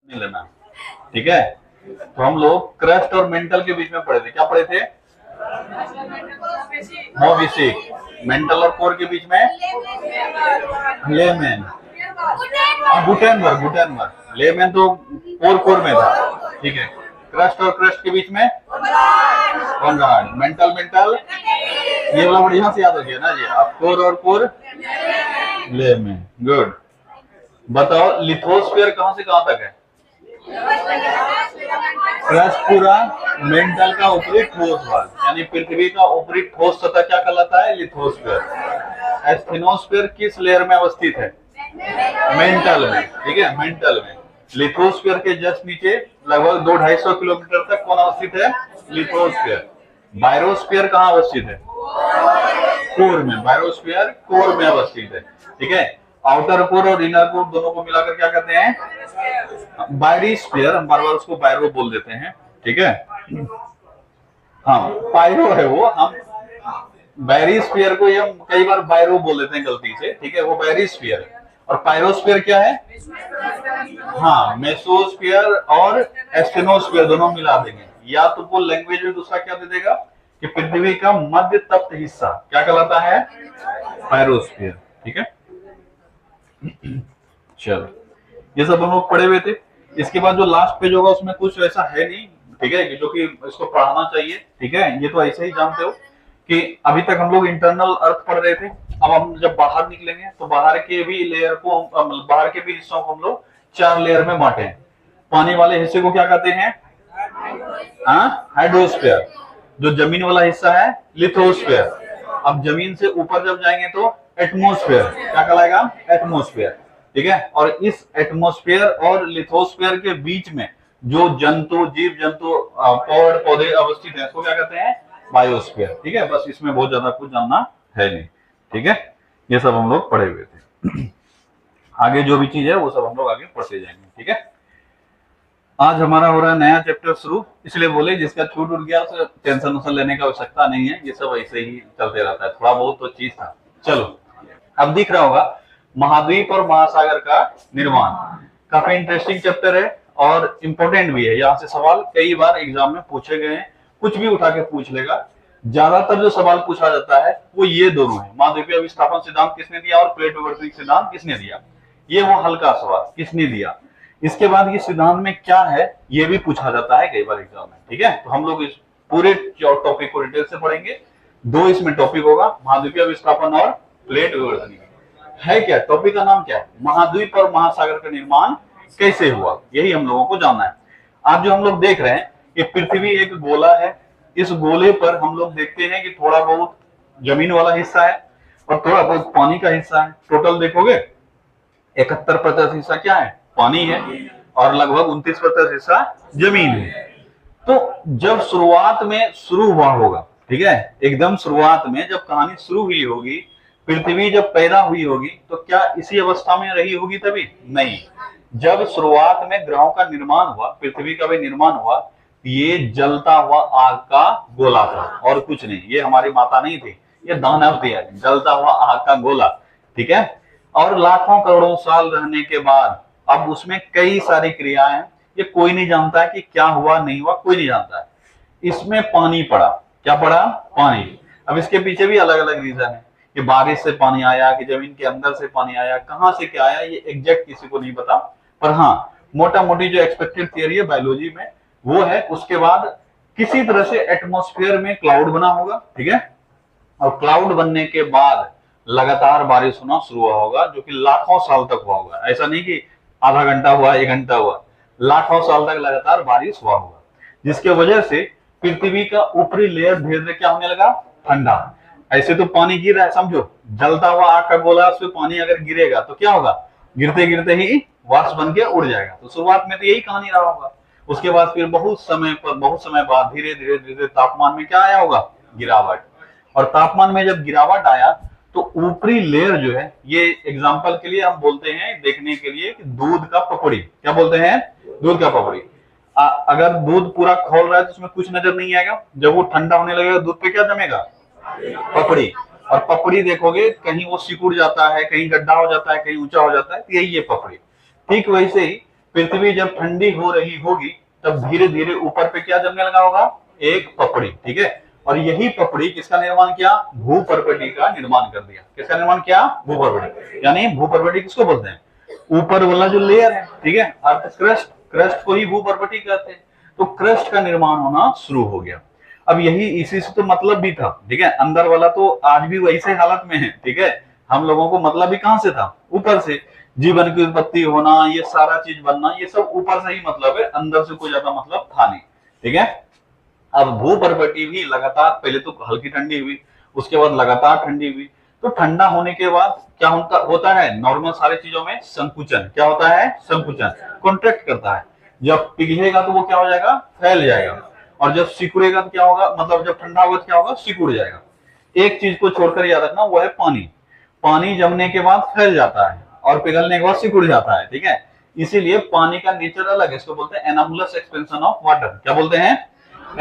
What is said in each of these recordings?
नहीं लेना, ठीक है। तो हम लोग क्रस्ट और मेंटल के बीच में पढ़े थे, क्या पढ़े थे? मोविसिक। मेंटल और कोर के बीच में लेमेन। Gutenberg, Gutenberg. लेमेन तो कोर में था, ठीक है। क्रस्ट और क्रस्ट के बीच में कॉनराड। मेंटल मेंटल, ये वाला वर्ड यहाँ से याद रखिए ना जी, आप कोर और कोर लेमेन। गुड। बताओ लिथोस्फीयर कहां से कहां तक है? क्रस्ट पूरा, मेंटल का ऊपरी ठोस भाग, यानी पृथ्वी का ऊपरी ठोस सतह क्या कहलाता है? लिथोस्फीयर। एस्थेनोस्फीयर किस लेयर में अवस्थित है? मेंटल में, ठीक है, मेंटल में। लिथोस्फीयर के जस्ट नीचे लगभग 200-250 किलोमीटर तक कौन अवस्थित है? लिथोस्फीयर। बायोस्फीयर कहाँ अवस्थित है? कोर में। बायोस्फीयर कोर में अवस्थित है, ठीक है। आउटर कोर और इनर कोर दोनों को मिलाकर क्या कहते हैं? बायोस्फीयर। हम बार बार उसको बायो बोल देते हैं, ठीक है। हाँ, पायरो है वो, हम बैरिस्फीयर को हम कई बार बायरो बोल देते हैं गलती से, ठीक है। वो बैरिस्फीयर है। और पायरोस्फीयर क्या है? हाँ, मेसोस्फीयर और एस्टेनोस्फीयर दोनों मिला देंगे, या तो वो लैंग्वेज में दूसरा क्या दे देगा कि पृथ्वी का मध्य तप्त हिस्सा क्या कहलाता है? पायरोस्फीयर, ठीक है। चलो, ये सब हम लोग पढ़े हुए थे। इसके बाद जो लास्ट पेज होगा उसमें कुछ ऐसा है नहीं, ठीक है, जो कि इसको पढ़ाना चाहिए, ठीक है। ये तो ऐसे ही जानते हो कि अभी तक हम लोग इंटरनल अर्थ पढ़ रहे थे। अब हम जब बाहर निकलेंगे तो बाहर के भी लेयर को, बाहर के भी हिस्सों को हम लोग 4 लेयर में बांटे हैं। पानी वाले हिस्से को क्या कहते हैं? हाइड्रोस्फीयर। जो जमीन वाला हिस्सा है लिथोस्फीयर। अब जमीन से ऊपर जब जाएंगे तो एटमोस्फेयर, क्या कहलाएगा? एटमोस्फेयर, ठीक है। और इस एटमोस्फेयर और लिथोस्फेयर के बीच में जो जंतु, जीव जंतु, पेड़ पौधे अवस्थित है, उसको क्या कहते हैं? बायोस्फीयर, ठीक है। बस इसमें बहुत ज्यादा कुछ जानना है नहीं, ठीक है। ये सब हम लोग पढ़े हुए थे। आगे जो भी चीज है वो सब हम लोग आगे पढ़ते जाएंगे, ठीक है। आज हमारा हो रहा है नया चैप्टर शुरू, इसलिए बोले जिसका छूट उठ गया तो टेंशन उसन लेने का आवश्यकता नहीं है, ये सब ऐसे ही चलते रहता है, थोड़ा बहुत तो चीज था। चलो, अब दिख रहा होगा महाद्वीप और महासागर का निर्माण। काफी इंटरेस्टिंग चैप्टर है और इम्पोर्टेंट भी है। यहाँ से सवाल कई बार एग्जाम में पूछे गए हैं, कुछ भी उठा के पूछ लेगा। ज्यादातर जो सवाल पूछा जाता है वो ये दोनों है, महाद्वीपीय विस्थापन सिद्धांत किसने दिया और प्लेट विवर्तन सिद्धांत किसने दिया। ये वो हल्का सवाल, किसने दिया। इसके बाद ये सिद्धांत में क्या है ये भी पूछा जाता है कई बार एग्जाम में, ठीक है। तो हम लोग इस पूरे टॉपिक को डिटेल से पढ़ेंगे। 2 इसमें टॉपिक होगा, महाद्वीपीय विस्थापन और प्लेट विवर्तन। है क्या टॉपिक का नाम? क्या है? महाद्वीप और महासागर का निर्माण कैसे हुआ, यही हम लोगों को जानना है। आज जो हम लोग देख रहे हैं कि पृथ्वी एक गोला है। इस गोले पर हम लोग देखते हैं कि थोड़ा बहुत जमीन वाला हिस्सा है और थोड़ा बहुत पानी का हिस्सा है। टोटल देखोगे 71% हिस्सा क्या है? पानी है और लगभग 29% हिस्सा जमीन है। तो जब शुरुआत में शुरू हुआ होगा, ठीक है, एकदम शुरुआत में जब कहानी शुरू हुई होगी, पृथ्वी जब पैदा हुई होगी, तो क्या इसी अवस्था में रही होगी? तभी नहीं। जब शुरुआत में ग्रहों का निर्माण हुआ, पृथ्वी का भी निर्माण हुआ, ये जलता हुआ आग का गोला था और कुछ नहीं। ये हमारी माता नहीं थी, ये दानव थी, जलता हुआ आग का गोला, ठीक है। और लाखों करोड़ों साल रहने के बाद अब उसमें कई सारी क्रियाएं हैं, ये कोई नहीं जानता है कि क्या हुआ नहीं हुआ, कोई नहीं जानता है। इसमें पानी पड़ा, क्या पड़ा? पानी। अब इसके पीछे भी अलग अलग रीजन है कि बारिश से पानी आया, कि जमीन के अंदर से पानी आया, कहां से क्या आया, ये एग्जैक्ट किसी को नहीं पता। पर हाँ, मोटा मोटी जो एक्सपेक्टेड थियरी है बायोलॉजी में वो है, उसके बाद किसी तरह से एटमॉस्फेयर में क्लाउड बना होगा, ठीक है। और क्लाउड बनने के बाद लगातार बारिश होना शुरू हुआ होगा, जो कि लाखों साल तक हुआ होगा। ऐसा नहीं कि आधा घंटा हुआ, 1 घंटा हुआ, लाखों साल तक लगातार बारिश हुआ होगा, जिसके वजह से पृथ्वी का ऊपरी लेयर धीरे धीरे क्या होने लगा? ठंडा। ऐसे तो पानी गिर रहा है, समझो जलता हुआ आग का गोला, उसमें पानी अगर गिरेगा तो क्या होगा? गिरते गिरते ही वाष्प बन के उड़ जाएगा। तो शुरुआत में तो यही कहानी रहा होगा। उसके बाद फिर बहुत समय बाद धीरे धीरे धीरे तापमान में क्या आया होगा? गिरावट। और तापमान में जब गिरावट आया तो ऊपरी लेयर जो है, ये एग्जांपल के लिए हम बोलते हैं देखने के लिए कि दूध का पपड़ी। क्या बोलते हैं? दूध का पपड़ी। अगर दूध पूरा खोल रहा है तो उसमें कुछ नजर नहीं आएगा, जब वो ठंडा होने लगेगा दूध पे क्या जमेगा? पपड़ी। और पपड़ी देखोगे कहीं वो सिकुड़ जाता है, कहीं गड्ढा हो जाता है, कहीं ऊंचा हो जाता है, तो यही ये पपड़ी। ठीक वैसे ही पृथ्वी जब ठंडी हो रही होगी तब धीरे धीरे ऊपर पे क्या जमने लगा होगा, एक पपड़ी, ठीक है। और यही पपड़ी किसका निर्माण किया, भूपर्वती का निर्माण कर दिया। किसका निर्माण किया, भूपर्वती। यानी भूपर्वती किसको बोलते हैं, ऊपर वाला जो लेयर है, ठीक है, अर्थ क्रस्ट, क्रस्ट को ही भूपर्वती कहते हैं। तो क्रस्ट का निर्माण होना शुरू हो गया। अब यही इसी से तो मतलब भी था, ठीक है, अंदर वाला तो आज भी वैसे हालत में है, ठीक है। हम लोगों को मतलब भी कहां से था, ऊपर से। जीवन की उत्पत्ति होना, ये सारा चीज बनना, ये सब ऊपर से ही मतलब है, अंदर से कोई ज्यादा मतलब था नहीं, ठीक है। अब भूपर्वती भी लगातार, पहले तो हल्की ठंडी हुई, उसके बाद लगातार ठंडी हुई। तो ठंडा होने के बाद क्या होता है, नॉर्मल सारी चीजों में संकुचन, क्या होता है, संकुचन, कॉन्ट्रैक्ट करता है। जब पिघलेगा तो वो क्या हो जाएगा, फैल जाएगा। और जब सिकुड़ेगा तो क्या होगा, मतलब जब ठंडा होगा तो क्या होगा, सिकुड़ जाएगा। एक चीज को छोड़कर याद रखना, वो है पानी। पानी जमने के बाद फैल जाता है और पिघलने के बाद सिकुड़ जाता है, ठीक है। इसीलिए पानी का नेचर अलग है, इसको बोलते हैं एनामुलस एक्सपेंशन ऑफ वाटर। क्या बोलते हैं,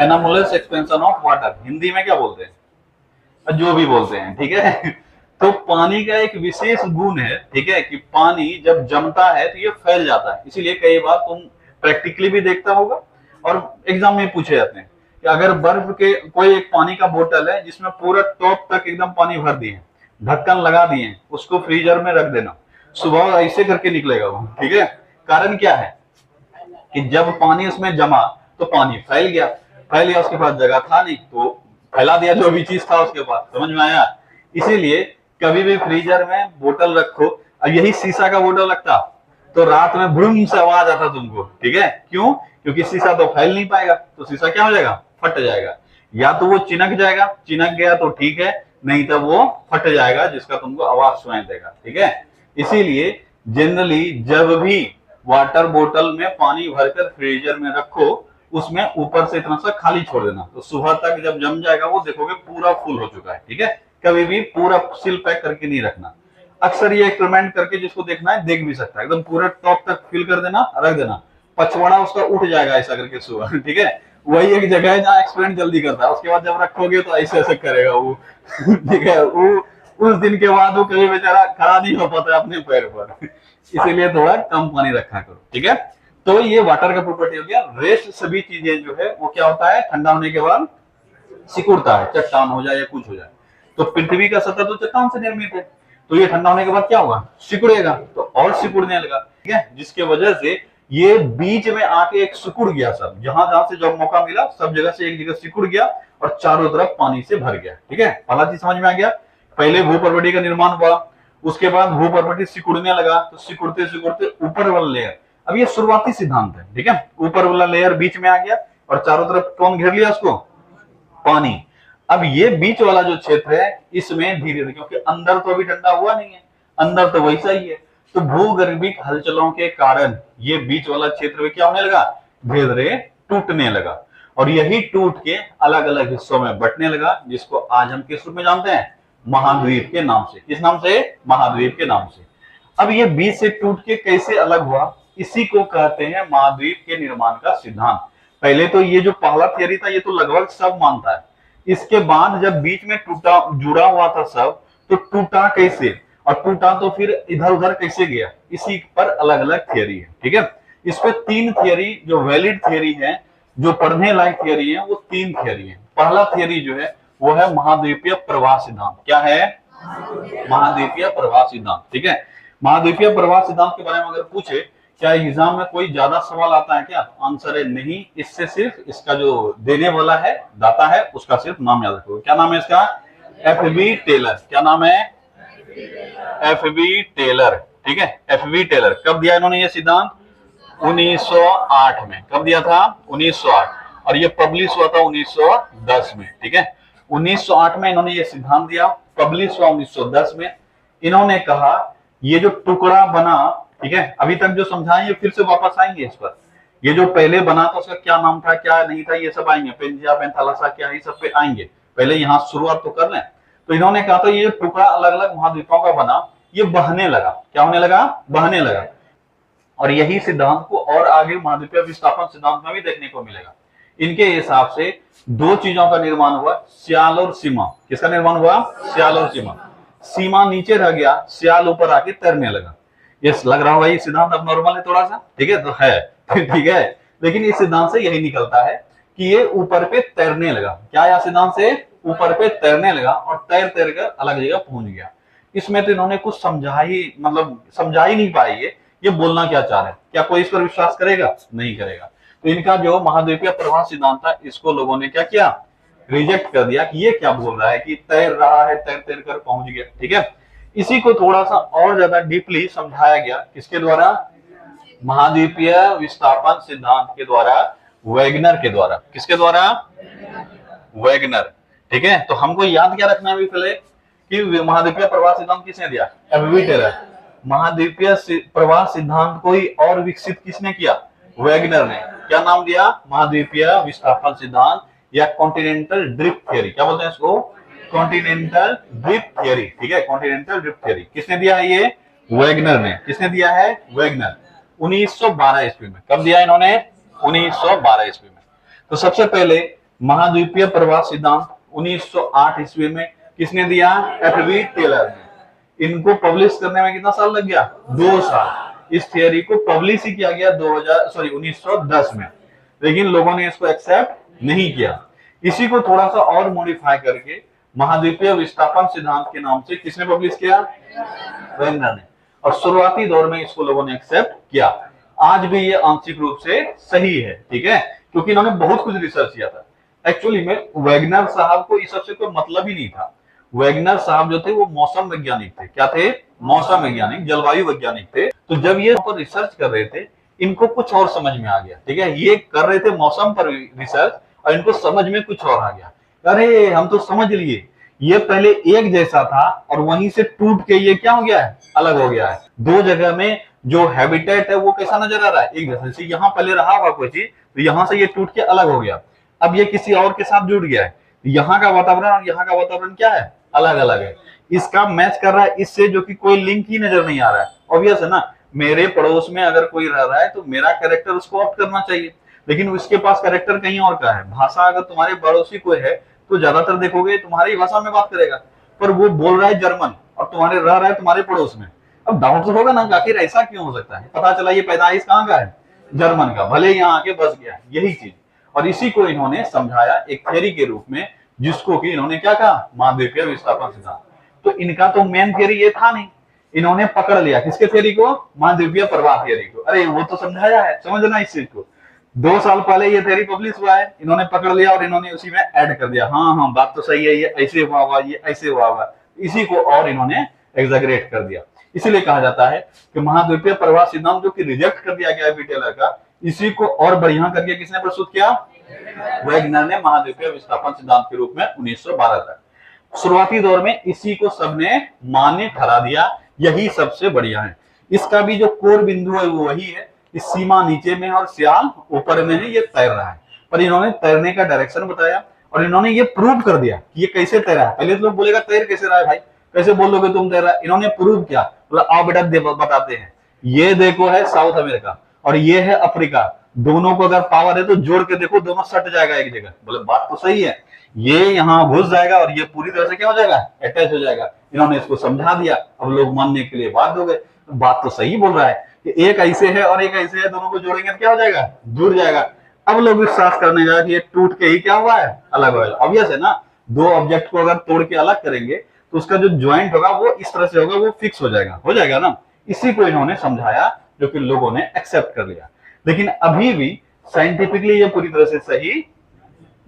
एनामुलस एक्सपेंशन ऑफ वाटर। हिंदी में क्या बोलते हैं, जो भी बोलते हैं, ठीक है। तो पानी का एक विशेष गुण है, ठीक है, कि पानी जब जमता है तो ये फैल जाता है। इसीलिए कई बार तुम प्रैक्टिकली भी देखता होगा और एग्जाम में पूछे जाते हैं कि अगर बर्फ के कोई एक पानी का बोतल है जिसमें पूरा टॉप तक एकदम पानी भर दिए, ढक्कन लगा दिए, उसको फ्रीजर में रख देना, सुबह ऐसे करके निकलेगा वो, ठीक है। कारण क्या है कि जब पानी उसमें जमा तो पानी फैल गया, फैल गया, उसके पास जगह था नहीं तो फैला दिया जो भी चीज था उसके पास। समझ में आया। इसीलिए कभी भी फ्रीजर में बोतल रखो, और यही शीशा का बोतल रखता तो रात में भ्रूम से आवाज आता तुमको, ठीक है। क्यों, क्योंकि शीशा तो फैल नहीं पाएगा, तो शीशा क्या हो जाएगा, फट जाएगा। या तो वो चिनक जाएगा, चिनक गया तो ठीक है, नहीं तो वो फट जाएगा, जिसका तुमको आवाज सुनाई देगा, ठीक है। इसीलिए जनरली जब भी वाटर बोतल में पानी भरकर फ्रीजर में रखो, उसमें ऊपर से इतना सा खाली छोड़ देना, तो सुबह तक जब जम जाएगा वो देखोगे पूरा फुल हो चुका है, ठीक है। कभी भी पूरा सील पैक करके नहीं रखना। अक्सर ये एक्सपेरिमेंट करके जिसको देखना है देख भी सकता है, एकदम पूरा टॉप तक फिल कर देना, रख देना, पचवाड़ा उसका उठ जाएगा ऐसा करके सुबह, ठीक है। वही एक जगह है जहाँ एक्सपेरिमेंट जल्दी करता है, उसके बाद जब रखोगे तो ऐसे ऐसे करेगा वो, ठीक है। वो उस दिन के बाद वो कभी बेचारा खड़ा नहीं हो पाता अपने पैर पर, इसीलिए थोड़ा कम पानी रखा करो, ठीक है। तो ये वाटर का प्रॉपर्टी हो गया। रेस्ट सभी चीजें जो है वो क्या होता है, ठंडा होने के बाद सिकुड़ता है, चट्टान हो जाए या कुछ हो जाए। तो पृथ्वी का सतह तो चट्टान से निर्मित है, तो ये ठंडा होने के बाद क्या होगा, सिकुड़ेगा, तो और सिकुड़ने लगा, ठीक है। जिसके वजह से ये बीच में आके एक सिकुड़ गया, सब जहां जहां से जब मौका मिला सब जगह से एक जगह सिकुड़ गया और चारों तरफ पानी से भर गया, ठीक है। पहला चीज समझ में आ गया। पहले भूपर्वती का निर्माण हुआ, उसके बाद भूपर्वती सिकुड़ने लगा, तो सिकुड़ते सिकुड़ते ऊपर वाला लेयर, अब ये शुरुआती सिद्धांत है, ठीक है। ऊपर वाला लेयर बीच में आ गया और चारों तरफ कौन घेर लिया उसको, पानी। अब ये बीच वाला जो क्षेत्र है इसमें धीरे धीरे, क्योंकि अंदर तो अभी ठंडा हुआ नहीं है, अंदर तो वैसा ही है, तो भूगर्भिक हलचलों के कारण ये बीच वाला क्षेत्र में क्या होने लगा, धीरे धीरे टूटने लगा। और यही टूट के अलग अलग हिस्सों में बंटने लगा, जिसको आज हम किस रूप में जानते हैं, महाद्वीप के नाम से। किस नाम से, महाद्वीप के नाम से। अब ये बीच से टूट के कैसे अलग हुआ, इसी को कहते हैं महाद्वीप के निर्माण का सिद्धांत। पहले तो ये जो पहला थियरी था ये तो लगभग सब मानता है, इसके बाद जब बीच में टूटा, जुड़ा हुआ था सब, तो टूटा कैसे और टूटा तो फिर इधर उधर कैसे गया, इसी पर अलग अलग थियरी है, ठीक है। इस पे तीन थियरी जो वैलिड थियरी है, जो पढ़ने लायक थियरी है, वो तीन थियरी है। पहला थियरी जो है वो है महाद्वीपीय प्रवाह सिद्धांत। क्या है, महाद्वीपीय प्रवाह सिद्धांत, ठीक है। महाद्वीपीय प्रवाह सिद्धांत के बारे में अगर पूछे क्या एग्जाम में कोई ज्यादा सवाल आता है क्या, आंसर है नहीं। इससे सिर्फ इसका जो देने वाला है, दाता है, उसका सिर्फ नाम याद रखोगे। क्या नाम है इसका, एफ.बी. टेलर। क्या नाम है, एफ.बी. टेलर, ठीक है। एफ.बी. टेलर। कब दिया इन्होंने ये सिद्धांत, 1908 में। कब दिया था, 1908। और ये पब्लिश हुआ था 1910 में, ठीक है। 1908 में इन्होंने ये सिद्धांत दिया, पब्लिश हुआ 1910 में। इन्होंने कहा ये जो टुकड़ा बना, ठीक है, अभी तक जो समझाएं ये फिर से वापस आएंगे इस पर। ये जो पहले बना था उसका क्या नाम था, क्या नहीं था, ये सब आएंगे, पेंजिया पेंथालसा क्या, ये सब पे आएंगे। पहले यहाँ शुरुआत तो कर लें। तो इन्होंने कहा था ये टुकड़ा अलग अलग महाद्वीपों का बना, ये बहने लगा। क्या होने लगा, बहने लगा। और यही सिद्धांत को और आगे महाद्वीपीय विस्थापन सिद्धांत में भी देखने को मिलेगा। इनके हिसाब से दो चीजों का निर्माण हुआ, सियाल और सीमा। किसका निर्माण हुआ, सियाल और सीमा। सीमा नीचे रह गया, सियाल ऊपर आके तैरने लगा। ये लग रहा होगा ये सिद्धांत अब नॉर्मल है थोड़ा सा, ठीक है, तो है ठीक है, लेकिन इस सिद्धांत से यही निकलता है कि ये ऊपर पे तैरने लगा। क्या या सिद्धांत से ऊपर पे तैरने लगा और तैर तैर कर अलग जगह पहुंच गया। इसमें तो इन्होंने कुछ समझा ही, मतलब समझा ही नहीं पाई ये बोलना क्या चाह रहे हैं। क्या कोई इस पर विश्वास करेगा? नहीं करेगा। तो इनका जो महाद्वीपीय प्रवाह सिद्धांत था, इसको लोगों ने क्या किया, रिजेक्ट कर दिया कि ये क्या बोल रहा है कि तैर रहा है, तैर तैर कर पहुंच गया, ठीक है। इसी को थोड़ा सा और ज्यादा डीपली समझाया गया, किसके द्वारा, महाद्वीपीय विस्थापन सिद्धांत के द्वारा, वैगनर के द्वारा। किसके द्वारा? वैगनर, ठीक है। तो हमको याद क्या रखना है अभी पहले कि महाद्वीपीय प्रवाह सिद्धांत किसने दिया? FB Taylor. महाद्वीपीय प्रवाह सिद्धांत को ही और विकसित किसने किया? वैगनर ने। क्या नाम दिया? महाद्वीपीय विस्थापन सिद्धांत या कॉन्टिनेंटल ड्रिफ्ट थियरी। क्या बोलते हैं इसको? कॉन्टिनेंटल ड्रिफ्ट थियरी, ठीक है, कॉन्टिनेंटल ड्रिफ्ट थियरी। किसने दिया है ये? वैगनर ने। किसने दिया है? वैगनर। 1912 ईस्वी में। कब दिया इन्होंने? 1912 ईस्वी में। तो सबसे पहले महाद्वीपीय प्रवाह सिद्धांत 1908 ईस्वी में किसने दिया? एफबी टेलर ने। इनको पब्लिश करने में कितना साल लग गया? 2 साल। इस थियरी को पब्लिश ही किया गया 1910 में, लेकिन लोगों ने इसको एक्सेप्ट नहीं किया। इसी को थोड़ा सा और मॉडिफाई करके महाद्वीपीय विस्थापन सिद्धांत के नाम से किसने पब्लिश किया? वैगनर ने। और शुरुआती दौर में इसको लोगों ने एक्सेप्ट किया। आज भी ये आंशिक रूप से सही है, ठीक है, क्योंकि इन्होंने बहुत कुछ रिसर्च किया था। एक्चुअली में वैगनर साहब को इस सबसे कोई मतलब ही नहीं था। वैगनर साहब जो थे वो मौसम वैज्ञानिक थे। क्या थे? मौसम वैज्ञानिक, जलवायु वैज्ञानिक थे। तो जब ये रिसर्च कर रहे थे, इनको कुछ और समझ में आ गया, ठीक है। ये कर रहे थे मौसम पर रिसर्च और इनको समझ में कुछ और आ गया। अरे हम तो समझ लिए, ये पहले एक जैसा था और वहीं से टूट के ये क्या हो गया है? अलग हो गया है। दो जगह में जो हैबिटेट है वो कैसा नजर आ रहा है? एक जैसा। यहाँ पहले रहा हुआ कोई चीज, तो यहाँ से ये टूट के अलग हो गया, अब ये किसी और के साथ जुड़ गया है। यहाँ का वातावरण और यहाँ का वातावरण क्या है? अलग अलग है। इसका मैच कर रहा है इससे, जो कि कोई लिंक ही नजर नहीं आ रहा है। ऑब्वियस है ना, मेरे पड़ोस में अगर कोई रह रहा है तो मेरा कैरेक्टर उसको ऑप्ट करना चाहिए, लेकिन उसके पास कैरेक्टर कहीं और का है। भाषा अगर तुम्हारे पड़ोसी कोई है तो ज्यादातर देखोगे तुम्हारी भाषा में बात करेगा, पर वो बोल रहा है जर्मन और तुम्हारे रह रहा है तुम्हारे पड़ोस में। अब डाउट तो होगा ना, आखिर ऐसा क्यों हो सकता है? पता चला ये पैदाइश कहाँ का है? जर्मन का, भले यहाँ आके बस गया, यही चीज। और इसी को इन्होंने समझाया एक थ्योरी के रूप में, जिसको कि इन्होंने क्या कहा? महाद्वीपीय विस्थापन सिद्धांत। तो इनका तो मेन थ्योरी ये था नहीं, इन्होंने पकड़ लिया किसके थ्योरी को? महाद्वीपीय प्रवाह थ्योरी को। अरे वो तो समझाया है, समझना इस चीज को। 2 साल पहले ये थ्योरी पब्लिश हुआ है, इन्होंने पकड़ लिया और इन्होंने उसी में ऐड कर दिया। हाँ हाँ बात तो सही है, ये ऐसे हुआ होगा, ये ऐसे हुआ होगा, इसी को और इन्होंने एग्जैगरेट कर दिया। इसीलिए कहा जाता है कि महाद्वीपीय प्रवाह सिद्धांत जो कि रिजेक्ट कर दिया गया टेलर का, इसी को और बढ़िया करके किसने प्रस्तुत किया? वैगनर ने महाद्वीपीय विस्थापन सिद्धांत के रूप में 1912 तक। शुरुआती दौर में इसी को सबने मान्य ठहरा दिया, यही सबसे बढ़िया है। इसका भी जो कोर बिंदु है वो वही है, इस सीमा नीचे में और सियाल ऊपर में है, ये तैर रहा है। पर इन्होंने तैरने का डायरेक्शन बताया और इन्होंने ये प्रूव कर दिया कि ये कैसे तैरा है। पहले तो लोग बोलेगा तैर कैसे रहा है भाई, कैसे बोल लोगे तुम तैर रहा है? इन्होंने प्रूव किया, मतलब आओ बेटा बताते हैं। ये देखो है साउथ अमेरिका और ये है अफ्रीका, दोनों को अगर पावर है तो जोड़ के देखो, दोनों सट जाएगा एक जगह। बोले बात तो सही है, ये यहाँ घुस जाएगा और ये पूरी तरह से क्या हो जाएगा? अटैच हो जाएगा। इन्होंने इसको समझा दिया, अब लोग मानने के लिए बाध्य हो गए। बात तो सही बोल रहा है कि एक ऐसे है और एक ऐसे है, दोनों को जोड़ेंगे तो क्या हो जाएगा? जुड़ जाएगा। अब लोग विश्वास करने जाए कि ये टूट के ही क्या हुआ है? अलग होगा। ऑब्वियस है ना, 2 ऑब्जेक्ट को अगर तोड़ के अलग करेंगे तो उसका जो ज्वाइंट होगा वो इस तरह से होगा, वो फिक्स हो जाएगा ना। इसी को इन्होंने समझाया, जो कि लोगों ने एक्सेप्ट कर लिया। लेकिन अभी भी साइंटिफिकली ये पूरी तरह से सही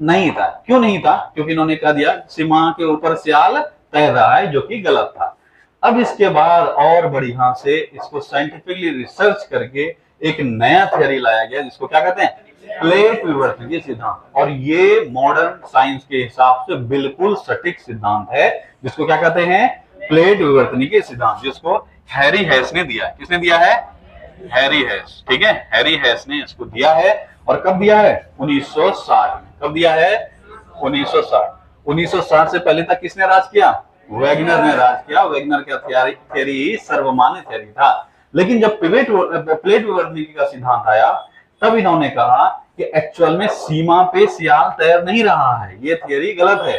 नहीं था। क्यों नहीं था? क्योंकि इन्होंने कह दिया सीमा के ऊपर सियाल तैर रहा है, जो कि गलत था। अब इसके बाद और बढ़िया से इसको साइंटिफिकली रिसर्च करके एक नया थ्योरी लाया गया, जिसको क्या कहते हैं? प्लेट विवर्तनिकी सिद्धांत। और ये मॉडर्न साइंस के हिसाब से बिल्कुल सटीक सिद्धांत है, जिसको क्या कहते हैं? प्लेट विवर्तनिकी सिद्धांत, जिसको हैरी हेस ने दिया है। किसने दिया है? हैरी हेस, ठीक है, हैरी हेस ने इसको दिया है। और कब दिया है? 1960 में। कब दिया है? 1960। 1960 से पहले तक किसने राज किया? वैगनर ने राज किया। वैगनर का थ्योरी सर्वमान्य थ्योरी था। लेकिन जब प्लेट विवर्तनिकी का सिद्धांत आया, तब इन्होंने कहा कि एक्चुअल में सीमा पे सियाल तैर नहीं रहा है, ये थ्योरी गलत है।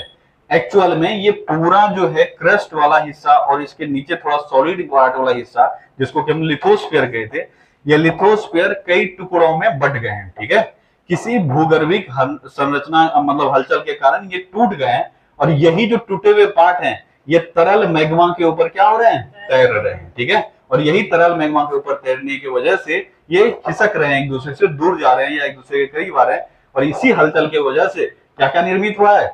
एक्चुअल में ये पूरा जो है क्रस्ट वाला हिस्सा और इसके नीचे थोड़ा सॉलिड पार्ट वाला हिस्सा, जिसको कि हम लिथोस्फीयर कहते हैं, ये लिथोस्फीयर कई टुकड़ों में बट गए हैं। ठीक है, किसी भूगर्भिक संरचना मतलब हलचल के कारण ये टूट गए हैं, और यही जो टूटे हुए पार्ट हैं ये तरल मैग्मा के ऊपर क्या हो रहे हैं, तैर रहे हैं। ठीक है, और यही तरल मैग्मा के ऊपर तैरने की वजह से ये खिसक रहे हैं, एक दूसरे से दूर जा रहे हैं या एक दूसरे के करीब आ रहे हैं, और इसी हलचल की वजह से क्या क्या निर्मित हुआ है,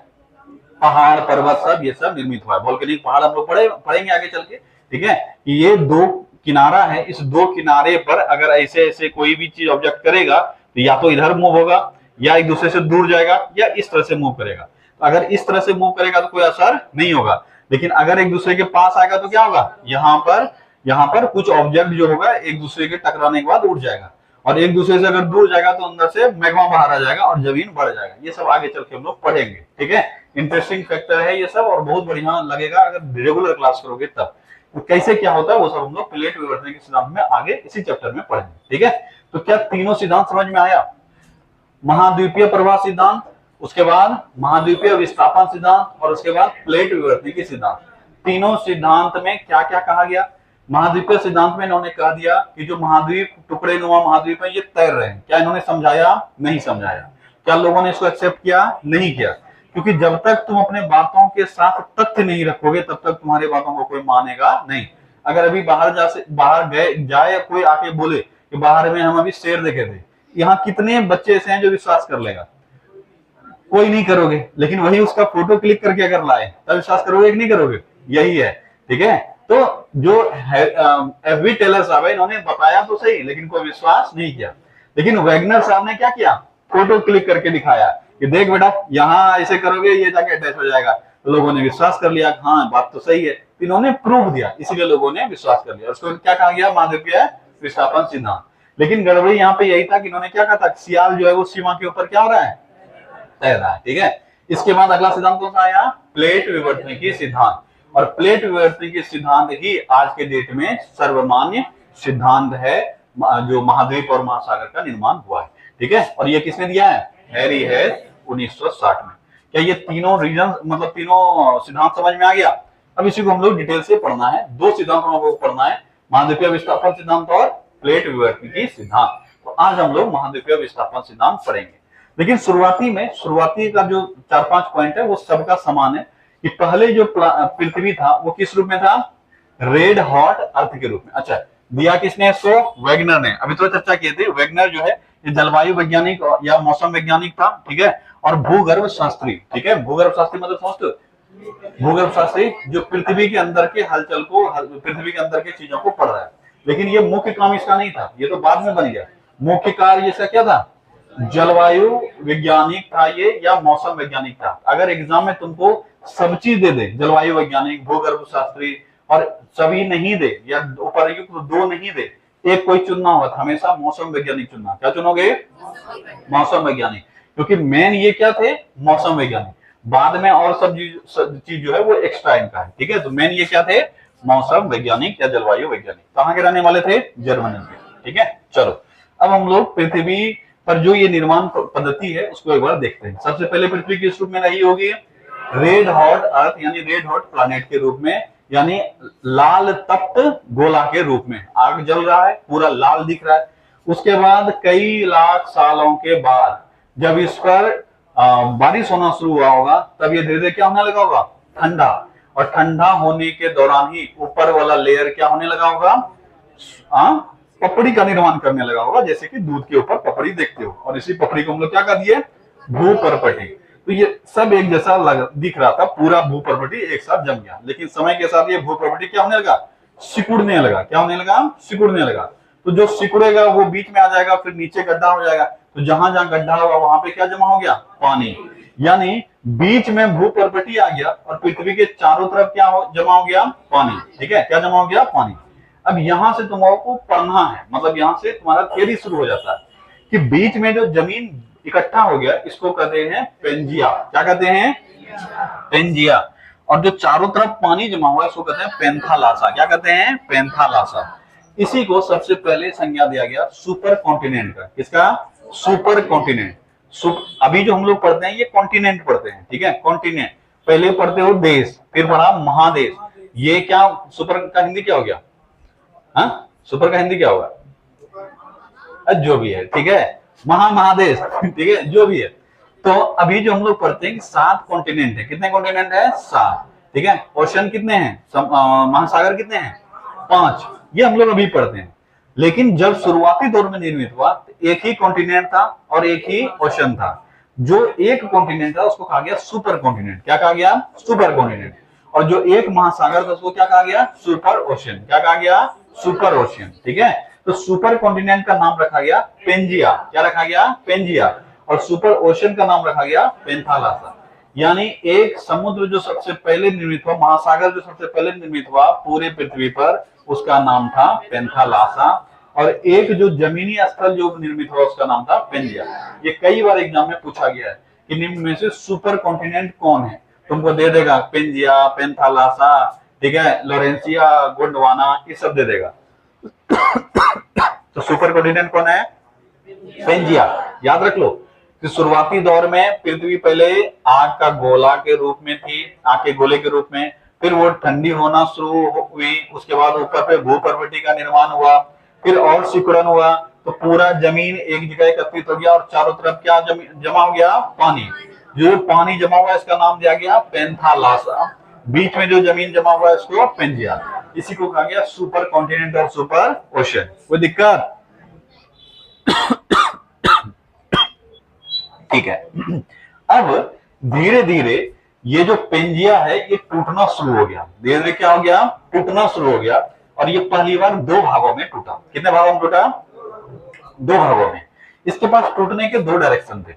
पहाड़ पर्वत सब ये सब निर्मित हुआ है। वोल्केनिक पहाड़ हम लोग पढ़ेंगे आगे चल के। ठीक है, ये दो किनारा है, इस दो किनारे पर अगर ऐसे ऐसे कोई भी चीज ऑब्जेक्ट करेगा तो या तो इधर मूव होगा या एक दूसरे से दूर जाएगा या इस तरह से मूव करेगा। तो अगर इस तरह से मूव करेगा तो कोई असर नहीं होगा, लेकिन अगर एक दूसरे के पास आएगा तो क्या होगा, यहाँ पर कुछ ऑब्जेक्ट जो होगा एक दूसरे के टकराने के बाद उड़ जाएगा, और एक दूसरे से अगर दूर जाएगा तो अंदर से मैग्मा बाहर आ जाएगा और जमीन बढ़ जाएगा। ये सब आगे चल के हम लोग पढ़ेंगे। ठीक है, इंटरेस्टिंग फैक्टर है ये सब, और बहुत बढ़िया लगेगा अगर रेगुलर क्लास करोगे तब। तो कैसे क्या होता है वो सब हम लोग प्लेट विवर्तन के सिद्धांत में आगे इसी चैप्टर में पढ़ेंगे। ठीक है, तो क्या तीनों सिद्धांत समझ में आया? महाद्वीपीय प्रवाह सिद्धांत, उसके बाद महाद्वीपीय विस्थापन सिद्धांत, और उसके बाद प्लेट विवर्तन की सिद्धांत। तीनों सिद्धांत में क्या क्या कहा गया? महाद्वीपीय सिद्धांत में इन्होंने कह दिया कि जो महाद्वीप टुकड़े नुमा महाद्वीप है ये तैर रहे हैं। क्या इन्होंने समझाया? नहीं समझाया। क्या लोगों ने इसको एक्सेप्ट किया? नहीं किया, क्योंकि जब तक तुम अपने बातों के साथ तथ्य नहीं रखोगे तब तक तुम्हारी बातों को कोई मानेगा नहीं। अगर अभी बाहर गए जाए कोई आके बोले कि बाहर में हम अभी शेर देखे थे, यहाँ कितने बच्चे ऐसे हैं जो विश्वास कर लेगा? कोई नहीं करोगे, लेकिन वही उसका फोटो क्लिक करके अगर लाए तब विश्वास करोगे कि नहीं करोगे? यही है। ठीक है, तो जो एफबी टेलर साहब है इन्होंने बताया तो सही, लेकिन कोई विश्वास नहीं किया। लेकिन वैगनर साहब ने क्या किया? फोटो क्लिक करके दिखाया कि देख बेटा यहाँ ऐसे करोगे ये जाके अटैच हो जाएगा। तो लोगों ने विश्वास कर लिया, हाँ बात तो सही है, इन्होंने प्रूफ दिया, इसीलिए लोगों ने विश्वास कर लिया। उसको क्या कहा गया? महाद्वीपीय विस्थापन सिद्धांत। लेकिन गड़बड़ी यहाँ पे यही था कि इन्होंने क्या कहा था, सियाल जो है वो सीमा के ऊपर क्या हो रहा है, तैर रहा है। ठीक है, इसके बाद अगला सिद्धांत कौन सा आया? प्लेट विवर्तनिकी सिद्धांत। और प्लेट विवर्तनिकी सिद्धांत ही आज के डेट में सर्वमान्य सिद्धांत है जो महाद्वीप और महासागर का निर्माण हुआ है। ठीक है, और ये किसने दिया है? हैरी हेस 1960 में। क्या ये तीनों रीजन मतलब तीनों सिद्धांत समझ में आ गया? अब इसी को हम लोग डिटेल से पढ़ना है। दो सिद्धांत हम लोग पढ़ना है, महाद्वीपीय विस्थापन सिद्धांत और प्लेट विवर्तनिकी सिद्धांत। तो आज हम लोग महाद्वीपीय विस्थापन सिद्धांत पढ़ेंगे। लेकिन शुरुआती का जो 4-5 पॉइंट है वो सबका समान है कि पहले जो पृथ्वी था वो किस रूप में था? रेड हॉट अर्थ के रूप में। अच्छा, दिया किसने इसको? वैगनर ने। अभी तो चर्चा किए थे, वैगनर जो है ये जलवायु वैज्ञानिक या मौसम वैज्ञानिक था। ठीक है, और भूगर्भ शास्त्री। ठीक है, भूगर्भ शास्त्री मतलब समझते हो? भूगर्भ शास्त्री जो पृथ्वी के अंदर के हलचल को, पृथ्वी के अंदर के चीजों को पढ़ रहा है। लेकिन ये मुख्य काम इसका नहीं था, ये तो बाद में बन गया। मुख्य कार्य इसका क्या था? जलवायु वैज्ञानिक था ये या मौसम वैज्ञानिक था। अगर एग्जाम में तुमको सब चीज दे दे, जलवायु वैज्ञानिक, भूगर्भ शास्त्री, और सभी नहीं दे या उपर्युक्त दो नहीं दे, एक कोई चुनना होगा, हमेशा मौसम वैज्ञानिक चुनना। क्या चुनोगे? मौसम वैज्ञानिक, क्योंकि मेन ये क्या थे? मौसम वैज्ञानिक। बाद में और सब चीज जो है वो एक्स्ट्रा इनका है। ठीक है, तो मेन ये क्या थे? मौसम वैज्ञानिक या जलवायु वैज्ञानिक। कहाँ के रहने वाले थे? जर्मनी के। ठीक है, चलो अब हम लोग पृथ्वी पर जो ये निर्माण पद्धति है उसको एक बार देखते हैं। सबसे पहले पृथ्वी किस रूप में रही होगी? रेड हॉट अर्थ यानी रेड हॉट प्लैनेट के रूप में, यानी लाल तप्त गोला के रूप में। आग जल रहा है, पूरा लाल दिख रहा है। उसके बाद कई लाख सालों के बाद जब इस पर बारिश होना शुरू हुआ होगा तब ये धीरे धीरे क्या होने लगा होगा? ठंडा। और ठंडा होने के दौरान ही ऊपर वाला लेयर क्या होने लगा होगा? पपड़ी का निर्माण करने लगा होगा, जैसे कि दूध के ऊपर पपड़ी देखते हो। और इसी पपड़ी को हम लोग क्या कर दिए? भूपर्पटी। तो ये सब एक जैसा दिख रहा था, पूरा भूपर्पटी एक साथ जम गया। लेकिन समय के साथ ये भूपर्पटी क्या होने लगा? सिकुड़ने लगा। क्या होने लगा? सिकुड़ने लगा। तो जो सिकुड़ेगा वो बीच में आ जाएगा, फिर नीचे गड्ढा हो जाएगा। तो जहां जहां गड्ढा हुआ वहां पे क्या जमा हो गया? पानी। यानी बीच में भूपर्पटी आ गया और पृथ्वी के चारों तरफ क्या जमा हो गया? पानी। ठीक है, क्या जमा हो गया? पानी। अब यहां से तुमको पढ़ना है, मतलब यहां से तुम्हारा थियरी शुरू हो जाता है कि बीच में जो जमीन इकट्ठा हो गया इसको कहते हैं पेंजिया। क्या कहते हैं? पेंजिया। और जो चारों तरफ पानी जमा हुआ है इसको कहते हैं पेंथालासा। क्या कहते हैं? पेंथालासा। इसी को सबसे पहले संज्ञा दिया गया सुपर कॉन्टिनेंट का। किसका? Super continent. अभी जो हम लोग पढ़ते हैं ये कॉन्टिनेंट पढ़ते हैं। ठीक है, कॉन्टिनेंट। पहले पढ़ते हो देश, फिर पढ़ा महादेश। ये क्या सुपर का हिंदी क्या हो गया? हाँ, सुपर का हिंदी क्या होगा? जो भी है, ठीक है, महादेश, ठीक है, जो भी है। तो अभी जो हम लोग पढ़ते हैं 7 कॉन्टिनेंट है। कितने कॉन्टिनेंट है? 7, ठीक है। ओशन कितने हैं? महासागर कितने हैं? 5। ये हम लोग अभी पढ़ते हैं। लेकिन जब शुरुआती दौर में निर्मित हुआ तो एक ही कॉन्टिनेंट था और एक ही ओशन था। जो एक कॉन्टिनेंट था उसको कहा गया सुपर कॉन्टिनेंट। क्या कहा गया? Super continent. और जो एक महासागर था उसको क्या कहा गया? Super ocean. क्या कहा गया? सुपर ओशन, ठीक है। तो सुपर कॉन्टिनेंट का नाम रखा गया पेंजिया। क्या रखा गया? पेंजिया। और सुपर ओशन का नाम रखा गया पेंथालासा। यानी एक समुद्र जो सबसे पहले निर्मित हुआ, महासागर जो सबसे पहले निर्मित हुआ पूरे पृथ्वी पर, उसका नाम था पेंथालासा। और एक जो जमीनी स्थल जो निर्मित हुआ उसका नाम था पेंजिया। ये कई बार एग्जाम में पूछा गया है कि निम्न में से सुपर कॉन्टिनेंट कौन है। तुमको दे देगा पेंजिया, पेंथालासा, ठीक है, लोरेंसिया, गोंडवाना, ये सब दे देगा। तो सुपर कॉन्टिनेंट कौन है? पेंजिया। याद रख लो कि शुरुआती दौर में पृथ्वी पहले आग का गोला के रूप में थी, आग के गोले के रूप में, फिर वो ठंडी होना शुरू हुई, उसके बाद ऊपर पे भूपर्वती का निर्माण हुआ, फिर और सिकुड़न हुआ, तो पूरा जमीन एक जगह एकत्रित हो गया और चारों तरफ क्या जमा हो गया? पानी। जो पानी जमा हुआ इसका नाम दिया गया पेंथालासा। बीच में जो जमीन जमा हुआ है इसको पेंजिया। इसी को कहा गया सुपर कॉन्टिनेंट और सुपर ओशन। कोई दिक्कत? ठीक है। अब धीरे धीरे ये जो पेंजिया है ये टूटना शुरू हो गया। धीरे धीरे क्या हो गया? टूटना शुरू हो गया। और ये पहली बार 2 भागों में टूटा। कितने भागों में टूटा? 2 भागों में। इसके पास टूटने के 2 डायरेक्शन थे।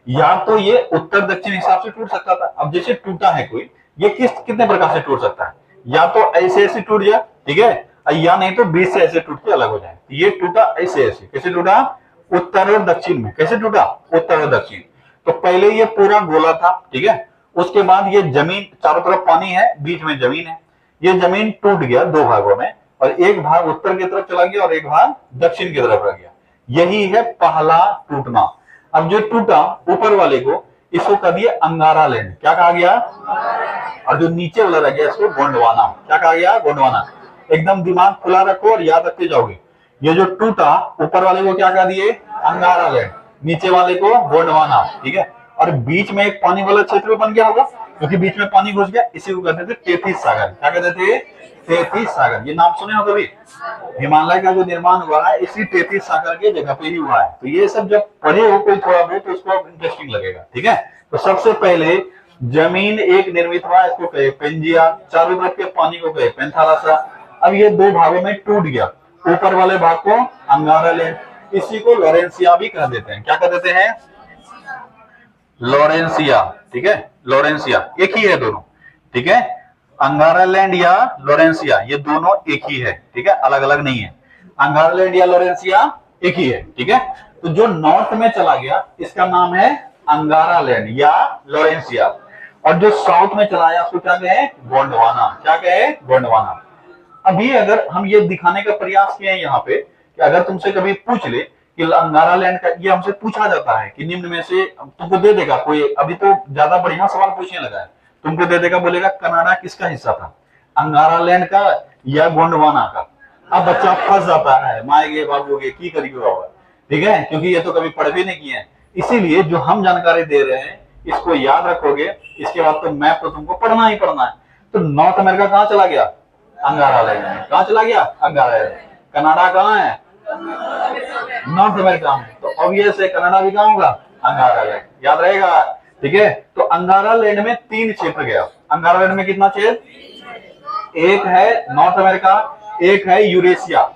या तो ये उत्तर दक्षिण हिसाब से टूट सकता था। अब जैसे टूटा है कोई, ये कितने प्रकार से टूट सकता है? या तो ऐसे ऐसे टूट जाए, ठीक है, या नहीं तो बीच से ऐसे टूट के अलग हो जाए। ये टूटा ऐसे ऐसे। कैसे टूटा? उत्तर और दक्षिण में। कैसे टूटा? उत्तर और दक्षिण। तो पहले ये पूरा गोला था, ठीक है, उसके बाद ये जमीन, चारों तरफ पानी है, बीच में जमीन है, ये जमीन टूट गया 2 भागों में, और एक भाग उत्तर की तरफ चला गया और एक भाग दक्षिण की तरफ रह गया। यही है पहला टूटना। अब जो टूटा ऊपर वाले को, इसको कह दिया अंगारा लैंड। क्या कहा गया? और जो नीचे वाला रह गया इसको गोंडवाना। क्या कहा गया? गोंडवाना। एकदम दिमाग खुला रखो और याद रखते जाओगे। ये जो टूटा ऊपर वाले को क्या कह दिए? अंगारा लैंड, नीचे वाले को गोंडवाना, ठीक है। और बीच में एक पानी वाला क्षेत्र बन गया होगा क्योंकि बीच में पानी घुस गया। इसी को कहते थे तेथिस सागर। क्या कहते थे? तेथिस सागर। ये नाम सुने हो कभी? हिमालय का जो निर्माण हुआ है इसी तेथिस सागर के जगह पे ही हुआ है। तो ये सब जब पढ़े हो कोई थोड़ा बहुत तो उसको इंटरेस्टिंग लगेगा, ठीक है। तो सबसे पहले जमीन एक निर्मित हुआ, इसको कहे पेंजिया, चारों तरफ के पानी को कहे पेंथालासा। अब ये 2 भागों में टूट गया। ऊपर वाले भाग को अंगारा लैंड, इसी को लोरेंसिया भी कह देते हैं। क्या कह देते हैं? लोरेंसिया, ठीक है, लोरेंसिया। एक ही है दोनों, ठीक है। अंगारा लैंड या लोरेंसिया ये दोनों एक ही है, ठीक है, अलग अलग नहीं है। अंगारा लैंड या लोरेंसिया एक ही है, ठीक है। तो जो नॉर्थ में चला गया इसका नाम है अंगारा लैंड या लोरेंसिया, और जो साउथ में चला गया उसको क्या कहे? गोंडवाना। क्या कहे? गोंडवाना। अभी अगर हम ये दिखाने का प्रयास किए यहाँ पे कि अगर तुमसे कभी पूछ ले कि अंगारा लैंड का, ये हमसे पूछा जाता है कि निम्न में से, तुमको दे देगा कोई, अभी तो ज्यादा बढ़िया सवाल पूछने लगा है, तुमको दे देगा, बोलेगा कनाडा किसका हिस्सा था, अंगारा लैंड का या गोंडवाना का। अब बच्चा फंस जाता है, माएगे बाबूगे की करिए होगा, ठीक है, क्योंकि ये तो कभी पढ़ भी नहीं किए हैं। इसीलिए जो हम जानकारी दे रहे हैं इसको याद रखोगे, इसके बाद तो मैप तो तुमको पढ़ना ही पढ़ना है। तो नॉर्थ अमेरिका कहाँ चला गया? अंगारा लैंड में। कहाँ चला गया? अंगारा लैंड। कनाडा कहाँ है? नॉर्थ अमेरिका में। तो ऑब्वियस है कनाडा भी कहाँ होगा? अंगारा लैंड। याद रहेगा, ठीक है। तो अंगारा लैंड में 3 क्षेत्र गया। अंगारा लैंड में कितना क्षेत्र? एक है नॉर्थ अमेरिका, एक है यूरेशिया,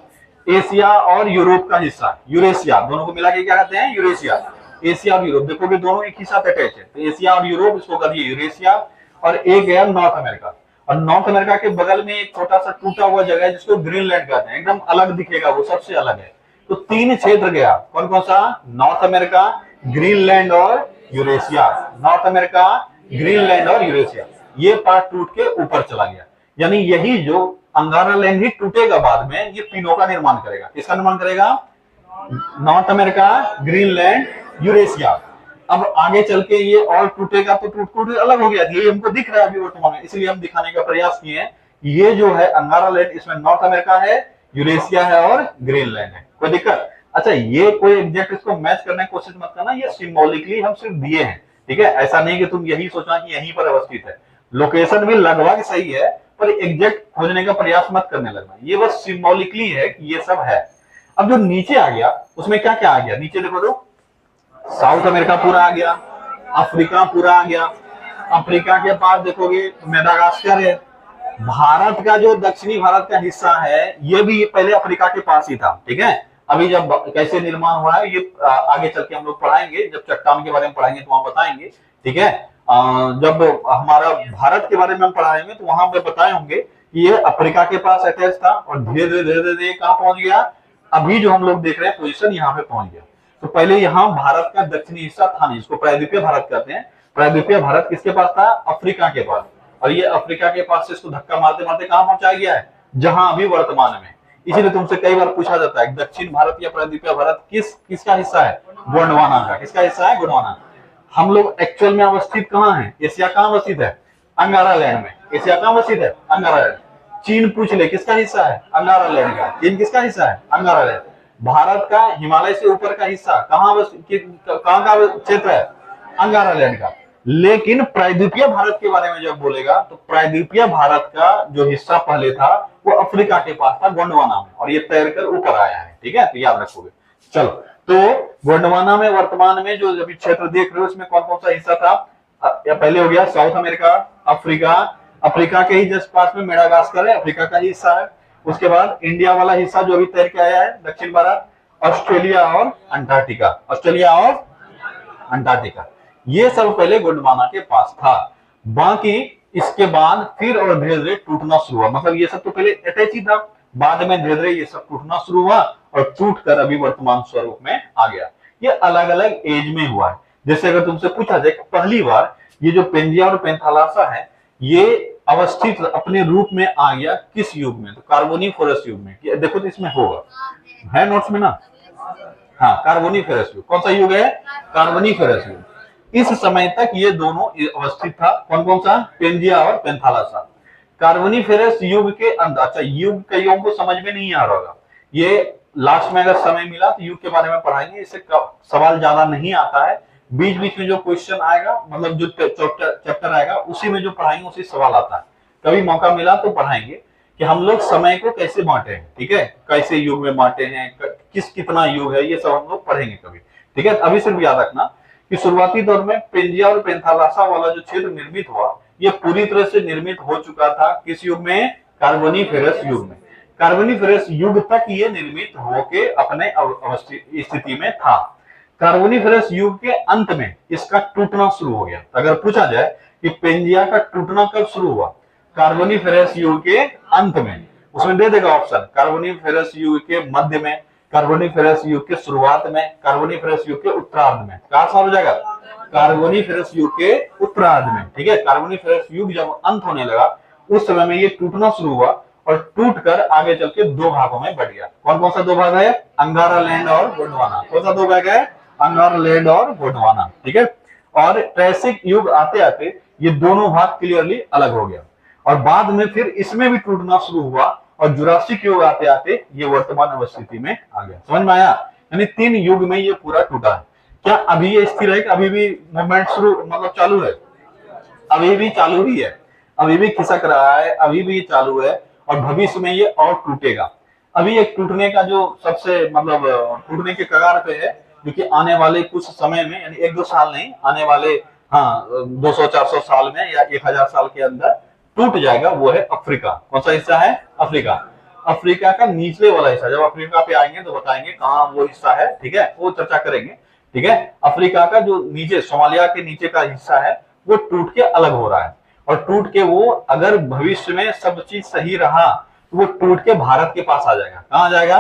एशिया और यूरोप का हिस्सा। यूरेशिया दोनों को मिला के क्या कहते हैं? यूरेशिया। एशिया और यूरोप देखोगे दोनों एक ही साथ अटैच है, तो एशिया और यूरोप इसको कर दिए यूरेशिया। और एक है नॉर्थ अमेरिका, और नॉर्थ अमेरिका के बगल में एक छोटा सा टूटा हुआ जगह है जिसको ग्रीनलैंड कहते हैं, एकदम अलग दिखेगा, वो सबसे अलग है। तो 3 क्षेत्र गया। कौन कौन सा? नॉर्थ अमेरिका, ग्रीनलैंड और यूरेशिया। नॉर्थ अमेरिका, ग्रीनलैंड और यूरेशिया। ये पार्ट टूट के ऊपर चला गया। यानी यही जो अंगारा लैंड ही टूटेगा बाद में, ये तीनों का निर्माण करेगा। किसका निर्माण करेगा? North America, Greenland, Eurasia. अब आगे चल के ये और टूटेगा तो टूट टूट अलग हो गया, ये हमको दिख रहा है अभी वर्तमान में, इसलिए हम दिखाने का प्रयास किए हैं। ये जो है अंगारा लैंड, इसमें नॉर्थ अमेरिका है, यूरेशिया है और ग्रीनलैंड है। कोई दिक्कत? अच्छा, ये कोई एग्जैक्ट इसको मैच करने की कोशिश मत करना, ये सिंबॉलिकली हम सिर्फ दिए हैं, ठीक है। ऐसा नहीं कि तुम यही सोचना कि यहीं पर अवस्थित है, लोकेशन भी लगभग सही है, पर एग्जैक्ट खोजने का प्रयास मत करने लगना, ये बस सिंबॉलिकली है कि ये सब है। अब जो नीचे आ गया उसमें क्या क्या आ गया, नीचे देखो तो साउथ अमेरिका पूरा आ गया, अफ्रीका पूरा आ गया, अफ्रीका के पास देखोगे तो मेडागास्कर है। भारत का जो दक्षिणी भारत का हिस्सा है ये भी पहले अफ्रीका के पास ही था, ठीक है। अभी जब कैसे निर्माण हुआ है ये आगे चल के हम लोग पढ़ाएंगे, जब चट्टान के बारे में पढ़ाएंगे तो वहां बताएंगे, ठीक है। जब हमारा भारत के बारे में हम पढ़ाएंगे तो वहां पे बताए होंगे कि ये अफ्रीका के पास अटैच था और धीरे धीरे धीरे धीरे कहां पहुंच गया, अभी जो हम लोग देख रहे हैं पोजीशन यहाँ पे पहुंच गया। तो पहले यहाँ भारत का दक्षिणी हिस्सा था नहीं, इसको प्रायद्वीपीय भारत कहते हैं। प्रायद्वीपीय भारत किसके पास था? अफ्रीका के पास। और ये अफ्रीका के पास से इसको धक्का मारते मारते कहां पहुंचा गया है, जहां अभी वर्तमान में। इसीलिए तुमसे कई बार पूछा जाता है दक्षिण भारत या प्रायद्वीपीय भारत किसका हिस्सा है? गोंडवाना का। किसका हिस्सा है? गोंडवाना। हम लोग एक्चुअल में अवस्थित कहाँ है? एशिया कहाँ अवस्थित है? अंगारा लैंड में। एशिया कहाँ अवस्थित है? अंगारा लैंड। चीन पूछ ले किसका हिस्सा है? अंगारा लैंड का। चीन किसका हिस्सा है? अंगारा लैंड। भारत का हिमालय से ऊपर का हिस्सा कहाँ का क्षेत्र है? अंगारा लैंड का। लेकिन प्रायद्वीपीय भारत के बारे में जब बोलेगा तो प्रायद्वीपीय भारत का जो हिस्सा पहले था वो अफ्रीका के पास था, गोंडवाना में, और ये तैरकर ऊपर आया है, ठीक है। तो याद रखोगे। चलो, तो गोंडवाना में वर्तमान में जो अभी क्षेत्र देख रहे हो इसमें कौन कौन सा हिस्सा था? या पहले हो गया साउथ अमेरिका, अफ्रीका, अफ्रीका के ही जस्ट पास में मेडागास्कर है, अफ्रीका का ही हिस्सा है। उसके बाद इंडिया वाला हिस्सा जो अभी तैर के आया है, दक्षिण भारत, ऑस्ट्रेलिया और अंटार्कटिका। ऑस्ट्रेलिया और अंटार्कटिका ये सब पहले गोंडवाना के पास था। बाकी इसके बाद फिर और धीरे धीरे टूटना शुरू हुआ, मतलब ये सब तो पहले अटैच ही था, बाद में धीरे धीरे ये सब टूटना शुरू हुआ और टूट कर अभी वर्तमान स्वरूप में आ गया। ये अलग अलग एज में हुआ है। जैसे अगर तुमसे पूछा जाए पहली बार ये जो पेंजिया और पेंथालासा है ये अवस्थित अपने रूप में आ गया किस युग में? तो कार्बोनिफेरस युग में। देखो तो इसमें होगा, है नोट्स में ना? हाँ, कार्बोनिफेरस युग। कौन सा युग है? कार्बोनिफेरस युग। इस समय तक ये दोनों अवस्थित था। कौन कौन सा? पेंजिया और पेंथालासा। कार्बोनिफेरस युग के अंदर, अच्छा युग कईयों को समझ में नहीं आ रहा होगा, ये लास्ट में अगर समय मिला तो युग के बारे में पढ़ाएंगे, इससे सवाल ज्यादा नहीं आता है। बीच बीच में जो क्वेश्चन आएगा, मतलब जो चैप्टर आएगा उसी में जो पढ़ाएंगे उसी सवाल आता है। कभी मौका मिला तो पढ़ाएंगे कि हम लोग समय को कैसे बांटे हैं, ठीक है, कैसे युग में बांटे हैं, कितना युग है, ये सब हम लोग पढ़ेंगे कभी, ठीक है। अभी सिर्फ याद रखना कि शुरुआती दौर में पेंजिया और पेंथालासा वाला जो क्षेत्र निर्मित हुआ ये पूरी तरह से निर्मित हो चुका था किस युग में? कार्बोनिफेरस युग में। कार्बोनिफेरस युग तक ये निर्मित होके अपने स्थिति में था। कार्बोनिफेरस युग के अंत में इसका टूटना शुरू हो गया। अगर पूछा जाए कि पेंजिया का टूटना कब शुरू हुआ? कार्बोनिफेरस युग के अंत में। उसमें दे देगा ऑप्शन, कार्बोनिफेरस युग के मध्य में, कार्बोनिफेरस युग के शुरुआत में, कार्बोनिफेरस युग के उत्तरार्ध में। कहां से हो जाएगा? कार्बोनिफेरस युग के उत्तरार्ध में, ठीक है। कार्बोनिफेरस युग जब अंत होने लगा उस समय में ये टूटना शुरू हुआ और टूटकर आगे चल के दो भागों में बढ़ गया। कौन कौन सा दो भाग है? अंगारा लैंड और गोंडवाना। कौन सा दो भाग है? अंगारा लैंड और गोंडवाना, ठीक है। और ट्रैसिक युग आते आते ये दोनों भाग क्लियरली अलग हो गया और बाद में फिर इसमें भी टूटना शुरू हुआ और जुरासिक युग आते आते ये वर्तमान अवस्थिति में आ गया। समझ में आया? यानी 3 युग में ये पूरा टूटा है। क्या अभी ये स्थिर है कि अभी भी मूवमेंट शुरू मतलब चालू है? अभी भी चालू ही है, अभी भी खिसक रहा है, अभी भी चालू है और भविष्य में ये और टूटेगा। अभी एक टूटने का जो सबसे मतलब टूटने के कगार पे है, क्योंकि आने वाले कुछ समय में, यानी 1-2 साल नहीं, आने वाले 200-400 साल में या 1000 साल के अंदर टूट जाएगा, वो है अफ्रीका। कौन सा हिस्सा है? अफ्रीका। अफ्रीका का निचले वाला हिस्सा। जब अफ्रीका पे आएंगे तो बताएंगे कहाँ वो हिस्सा है, ठीक है, वो चर्चा करेंगे, ठीक है। अफ्रीका का जो नीचे सोमालिया के नीचे का हिस्सा है वो टूट के अलग हो रहा है और टूट के वो अगर भविष्य में सब चीज सही रहा तो वो टूट के भारत के पास आ जाएगा। कहाँ आ जाएगा?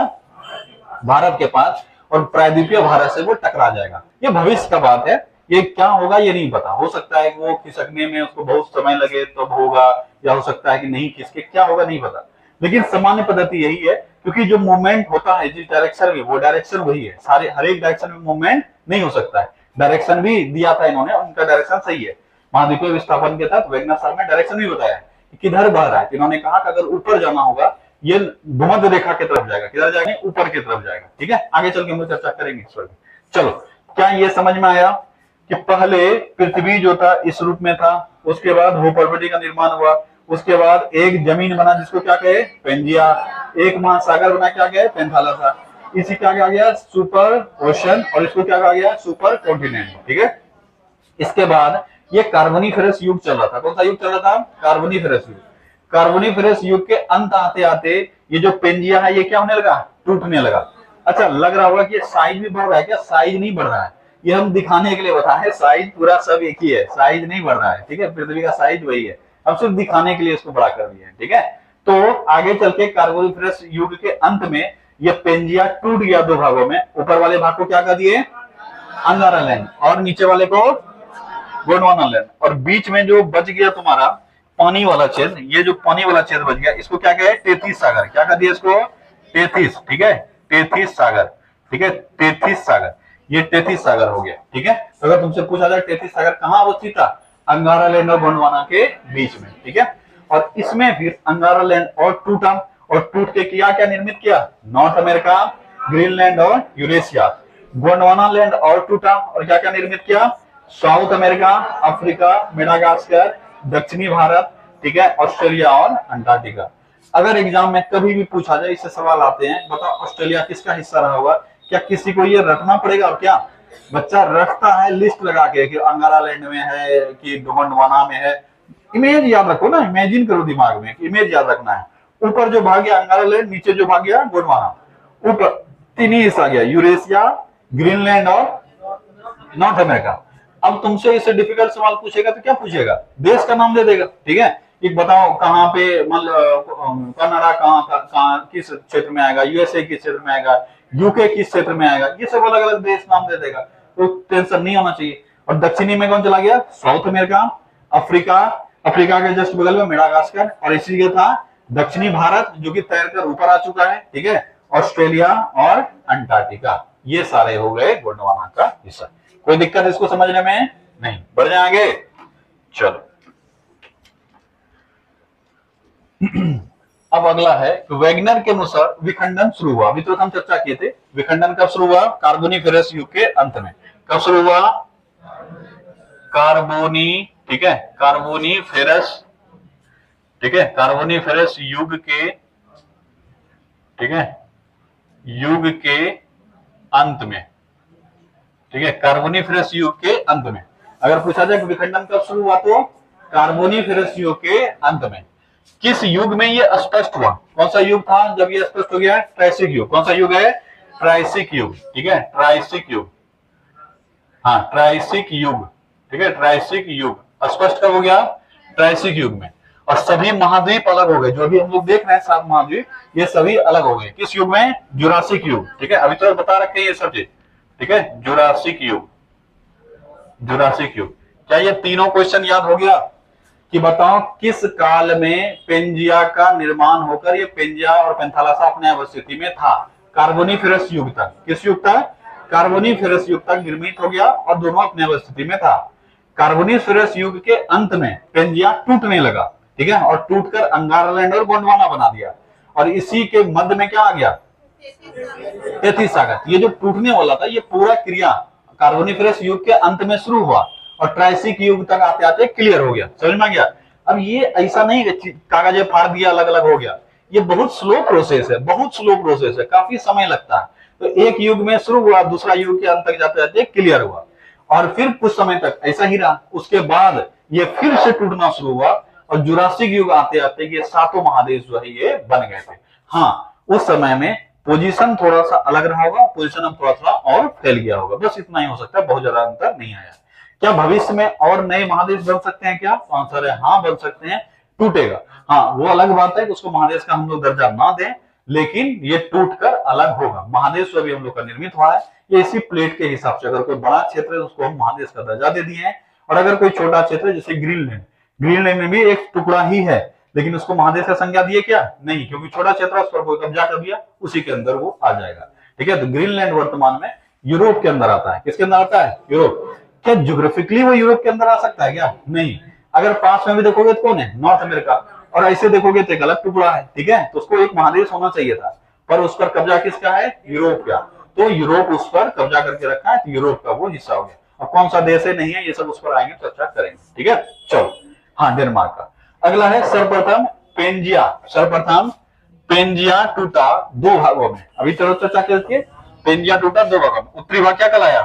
भारत के पास, और प्रायद्वीपीय भारत से वो टकरा जाएगा। ये भविष्य का बात है, ये क्या होगा ये नहीं पता। हो सकता है कि वो खिसकने में उसको बहुत समय लगे तब होगा, या हो सकता है कि नहीं खिसके, क्या होगा नहीं पता। लेकिन सामान्य पद्धति यही है, क्योंकि जो मूवमेंट होता है जिस डायरेक्शन में वो डायरेक्शन वही है, सारे हर एक डायरेक्शन में मूवमेंट नहीं हो सकता है। डायरेक्शन भी दिया था इन्होंने, उनका डायरेक्शन सही है। महाद्वीपीय विस्थापन के तहत वेगनर साहब ने डायरेक्शन भी बताया कि किधर बह रहा है। इन्होंने कहा कि अगर ऊपर जाना होगा ये भूमध्य रेखा की तरफ जाएगा, किधर जाएगा, ऊपर की तरफ जाएगा। ठीक है, आगे चल के हम लोग चर्चा करेंगे इस पर। चलो, क्या ये समझ में आया कि पहले पृथ्वी जो था इस रूप में था, उसके बाद भूपर्वती का निर्माण हुआ, उसके बाद एक जमीन बना जिसको क्या कहे, पेंजिया, एक महासागर बना, क्या कहे, पेंथालसा, इसी क्या कहा गया, सुपर ओशन, और इसको क्या कहा गया, सुपर कॉन्टिनेंट। ठीक है, इसके बाद ये कार्बोनिफेरस युग चल रहा था। कौन सा युग चल रहा था, कार्बोनिफेरस युग। कार्बोनिफेरस युग के अंत आते आते ये जो पेंजिया है ये क्या होने लगा, टूटने लगा। अच्छा, लग रहा होगा कि साइज भी बढ़ रहा है, क्या साइज नहीं बढ़ रहा है, ये हम दिखाने के लिए बता है, साइज पूरा सब एक ही है, साइज नहीं बढ़ रहा है। ठीक है, पृथ्वी का साइज वही है, हम सिर्फ दिखाने के लिए इसको बड़ा कर दिए हैं। ठीक है, तो आगे चल के कार्बोनिफेरस युग के अंत में ये पेंजिया टूट गया दो भागों में। ऊपर वाले भाग को क्या कर दिए, अंगारा लैंड, और नीचे वाले को गोंडवाना लैंड, और बीच में जो बच गया तुम्हारा पानी वाला क्षेत्र, ये जो पानी वाला क्षेत्र बच गया इसको क्या कहे, तेतीस सागर। क्या कर दिया इसको, तेतीस। ठीक है, तेतीस सागर। ठीक है, तेतीस सागर, ये तेतीस सागर हो गया। ठीक है, तो अगर तुमसे पूछा जाए तेतीस सागर कहाँ अवस्थित था, अंगारा लैंड और गोंडवाना के बीच में। ठीक है, और इसमें फिर अंगारा लैंड और टूटा, और टूट के किया क्या, निर्मित किया, नॉर्थ अमेरिका, ग्रीनलैंड और यूरेशिया। गोंडवाना लैंड और टूटा, और क्या क्या निर्मित किया, साउथ अमेरिका, अफ्रीका, मेडागास्कर, दक्षिणी भारत, ठीक है, ऑस्ट्रेलिया और अंटार्कटिका। अगर एग्जाम में कभी भी पूछा जाए, इससे सवाल आते हैं, बताओ ऑस्ट्रेलिया किसका हिस्सा रहा होगा, क्या किसी को ये रखना पड़ेगा, और क्या बच्चा रखता है लिस्ट लगा के कि अंगारा लैंड में है कि गोंडवाना में है। इमेज याद रखो ना, इमेजिन करो दिमाग में, इमेज याद रखना है। ऊपर जो भाग गया अंगारा लैंड, नीचे जो भाग गया गोंडवाना, ऊपर तीन ही हिस्सा गया, यूरेशिया, ग्रीनलैंड और नॉर्थ अमेरिका। अब तुमसे इससे डिफिकल्ट सवाल पूछेगा तो क्या पूछेगा, देश का नाम दे देगा। ठीक है, एक बताओ कहाँ पे, कनाडा कहाँ किस क्षेत्र में आएगा, यूएसए किस क्षेत्र में आएगा, यूके किस क्षेत्र में आएगा, ये सब अलग अलग देश नाम दे देगा, तो टेंशन नहीं होना चाहिए। और दक्षिणी में कौन चला गया, साउथ अमेरिका, अफ्रीका, अफ्रीका के जस्ट बगल में मेडागास्कर, और इसी के था दक्षिणी भारत जो कि तैरकर ऊपर आ चुका है। ठीक है, ऑस्ट्रेलिया और अंटार्कटिका, ये सारे हो गए गोंडवाना का हिस्सा। कोई दिक्कत इसको समझने में नहीं, बढ़ जाए आगे। चलो अब अगला है, वेगनर के अनुसार विखंडन शुरू हुआ। अभी तो हम चर्चा किए थे, विखंडन कब शुरू हुआ, कार्बोनिफेरस युग के अंत में। कब शुरू हुआ, कार्बोनी, ठीक है, कार्बोनिफेरस, ठीक है, कार्बोनिफेरस युग के, ठीक है, युग के अंत में। ठीक है, कार्बोनिफेरस युग के अंत में। अगर पूछा जाए कि विखंडन कब शुरू हुआ, तो कार्बोनिफेरस युग के अंत में। किस युग में ये स्पष्ट हुआ, कौन सा युग था जब ये स्पष्ट हो गया, ट्राइसिक युग। कौन सा युग है, ट्राइसिक युग। ठीक है, ट्राइसिक युग, हाँ ट्राइसिक युग। ठीक है, ट्राइसिक युग स्पष्ट कब हो गया, ट्राइसिक युग में। और सभी महाद्वीप अलग हो गए, जो भी हम लोग देख रहे हैं 7 महाद्वीप, ये सभी अलग हो गए। किस युग में, जुरासिक युग। ठीक है, अभी तो बता रखे ये सब चीज। ठीक है, जुरासिक युग, जुरासिक युग। क्या ये तीनों क्वेश्चन याद हो गया कि बताओ किस काल में पेंजिया का निर्माण होकर ये पेंजिया और पेंथालसा अपने अवस्थिति में था, कार्बोनिफेरस युग तक। किस युग तक, कार्बोनिफेरस युग तक निर्मित हो गया और दोनों अपने अवस्थिति में था। कार्बोनिफेरस युग के अंत में पेंजिया टूटने लगा। ठीक है, और टूटकर अंगारा लैंड और गोंडवाना बना दिया, और इसी के मध्य में क्या आ गया, तेतीस सागर। ये जो टूटने वाला था ये पूरा क्रिया कार्बोनिफेरस युग के अंत में शुरू हुआ और ट्राइसिक युग तक आते आते क्लियर हो गया। समझ में आ गया। अब ये ऐसा नहीं कागज फाड़ दिया अलग अलग हो गया, ये बहुत स्लो प्रोसेस है, बहुत स्लो प्रोसेस है, काफी समय लगता है। तो एक युग में शुरू हुआ, दूसरा युग के अंत तक जाते जाते क्लियर हुआ, और फिर कुछ समय तक ऐसा ही रहा। उसके बाद ये फिर से टूटना शुरू हुआ, और जुरासिक युग आते आते ये 7 महादेश जो है ये बन गए थे। हाँ, उस समय में पोजीशन थोड़ा सा अलग रहा होगा, पोजीशन अब थोड़ा थोड़ा और फैल गया होगा, बस इतना ही हो सकता है, बहुत ज्यादा अंतर नहीं आया। क्या भविष्य में और नए महादेश बन सकते हैं क्या, आंसर है हाँ बन सकते हैं। टूटेगा, हाँ वो अलग बात है कि उसको महादेश का हम लोग दर्जा ना दें, लेकिन ये टूटकर अलग होगा। महादेश जो अभी हम लोग का निर्मित हुआ है ये इसी प्लेट के हिसाब से, अगर कोई बड़ा क्षेत्र है उसको हम महादेश का दर्जा दे दिए हैं, और अगर कोई छोटा क्षेत्र है जैसे ग्रीनलैंड, ग्रीनलैंड में भी एक टुकड़ा ही है लेकिन उसको महादेश का संज्ञा दिए क्या, नहीं, क्योंकि छोटा क्षेत्र उस पर कोई कब्जा कर दिया, उसी के अंदर वो आ जाएगा। ठीक है, तो ग्रीनलैंड वर्तमान में यूरोप के अंदर आता है। किसके अंदर आता है? यूरोप। क्या ज्योग्राफिकली वो यूरोप के अंदर आ सकता है क्या? नहीं। अगर पास में भी देखोगे तो कौन है? North America. और ऐसे देखोगे तो एक अलग टुकड़ा है, ठीक है। तो उसको एक महादेश होना चाहिए था, पर उस पर कब्जा किसका है? यूरोप का। तो यूरोप उस पर कब्जा करके रखा है, तो यूरोप का वो हिस्सा हो गया। अब कौन सा देश है, नहीं है, ये सब उस पर आएंगे, चर्चा करेंगे, ठीक है। चलो, हाँ, डेनमार्क का। अगला है सर्वप्रथम पेंजिया। सर्वप्रथम पेंजिया टूटा दो भागों में। अभी चलो चर्चा करती है। पेंजिया टूटा दो भागों में। उत्तरी भाग क्या कहलाया?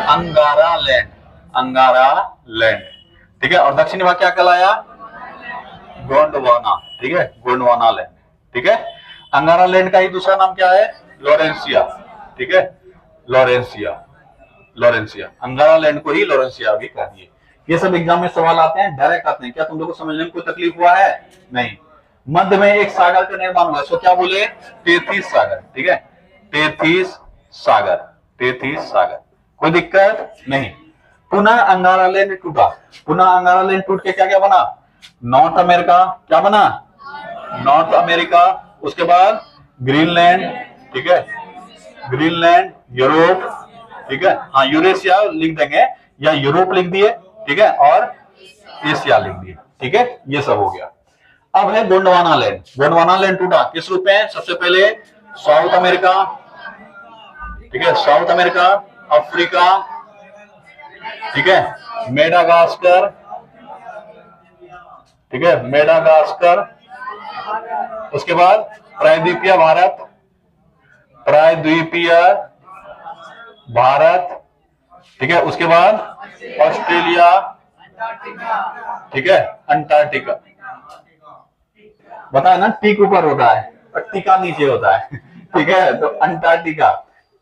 अंगारा लैंड। अंगारा लैंड, ठीक है। और दक्षिणी भाग क्या कहलाया? गोंडवाना, ठीक है, गोंडवाना लैंड, ठीक है। अंगारा लैंड का ही दूसरा नाम क्या है? लोरेंसिया, ठीक है, लोरेंसिया। लोरेंसिया, अंगारा लैंड को ही लोरेंसिया भी कह दिए। ये सब एग्जाम में सवाल आते हैं, डायरेक्ट आते हैं। क्या तुम लोग को समझने में कोई तकलीफ हुआ है? नहीं। मध्य में एक सागर का निर्माण हुआ, सो क्या बोले? तेतीस सागर, ठीक है, तेतीस सागर, तेतीस सागर, कोई दिक्कत नहीं। पुनः अंगारा लैंड टूटा। पुनः अंगारा लैंड टूट के क्या क्या बना? North America. क्या बना? North America. उसके बाद ग्रीनलैंड, ठीक है, ग्रीनलैंड, यूरोप, ठीक है, हाँ, यूरेशिया लिख देंगे या यूरोप लिख दिए, ठीक है, और एशिया लिख दिए, ठीक है, ये सब हो गया। अब है गोंडवाना लैंड। गोंडवाना लैंड टूटा किस रूप में? सबसे पहले साउथ अमेरिका, ठीक है, साउथ अमेरिका, अफ्रीका, ठीक है, मेडागास्कर, ठीक है, मेडागास्कर। उसके बाद प्रायद्वीपीय भारत, प्रायद्वीपीय भारत, ठीक है। उसके बाद ऑस्ट्रेलिया, ठीक है, अंटार्कटिका। बताया ना, टीक ऊपर होता है और टीका नीचे होता है, ठीक है। तो अंटार्कटिका,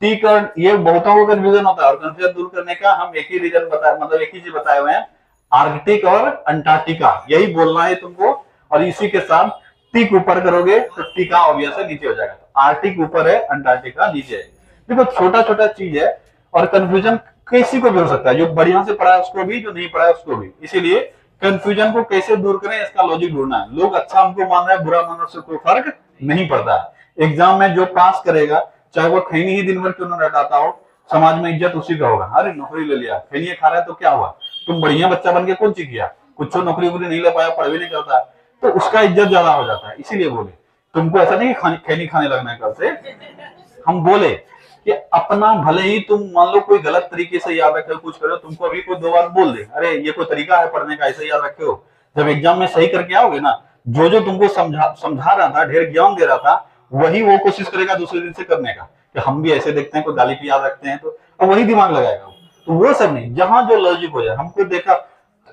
टीक, और ये बहुतों को कंफ्यूजन होता है, और कंफ्यूजन दूर करने का हम एक ही रीजन बताए, मतलब एक ही चीज बताए हुए हैं, आर्कटिक और अंटार्कटिका, यही बोलना है तुमको। और इसी के साथ टिक ऊपर करोगे तो टीका ऑब्वियस है नीचे हो जाएगा। तो आर्कटिक ऊपर है, अंटार्कटिका नीचे है। देखो, छोटा छोटा चीज है, और कंफ्यूजन किसी को भी हो सकता है, जो बढ़िया से पढ़ा है उसको भी, जो नहीं पढ़ा है उसको भी। इसीलिए कंफ्यूजन को कैसे दूर करें, इसका लॉजिक ढूंढना है। लोग अच्छा हमको मान रहे हैं, बुरा मान रहे हैं, उससे कोई फर्क नहीं पड़ता है। एग्जाम में जो पास करेगा, चाहे वो खैनी ही दिन भर क्यों न रटाता हो, समाज में इज्जत उसी का होगा। अरे नौकरी ले लिया, खैनी खा रहा है तो क्या हुआ? तुम बढ़िया बच्चा बन के कौन सी किया? कुछ नौकरी वोकरी नहीं ले पाया, पढ़ भी नहीं करता, तो उसका इज्जत ज्यादा हो जाता है। इसीलिए बोले तुमको ऐसा नहीं खैनी खाने लगना है कल से। हम बोले कि अपना, भले ही तुम मान लो कोई गलत तरीके से याद रखे, कुछ करो, तुमको अभी कोई दो बार बोल दे, अरे ये कोई तरीका है पढ़ने का, ऐसे याद रखे हो। जब एग्जाम में सही करके आओगे ना, जो जो तुमको समझा रहा था, ढेर ज्ञान दे रहा था, वही वो कोशिश करेगा दूसरे दिन से करने का, कि हम भी ऐसे देखते हैं, कोई गाली पे याद रखते हैं, तो अब वही दिमाग लगाएगा। तो वो सब नहीं, जहां जो लॉजिक हो जाए। हमको देखा,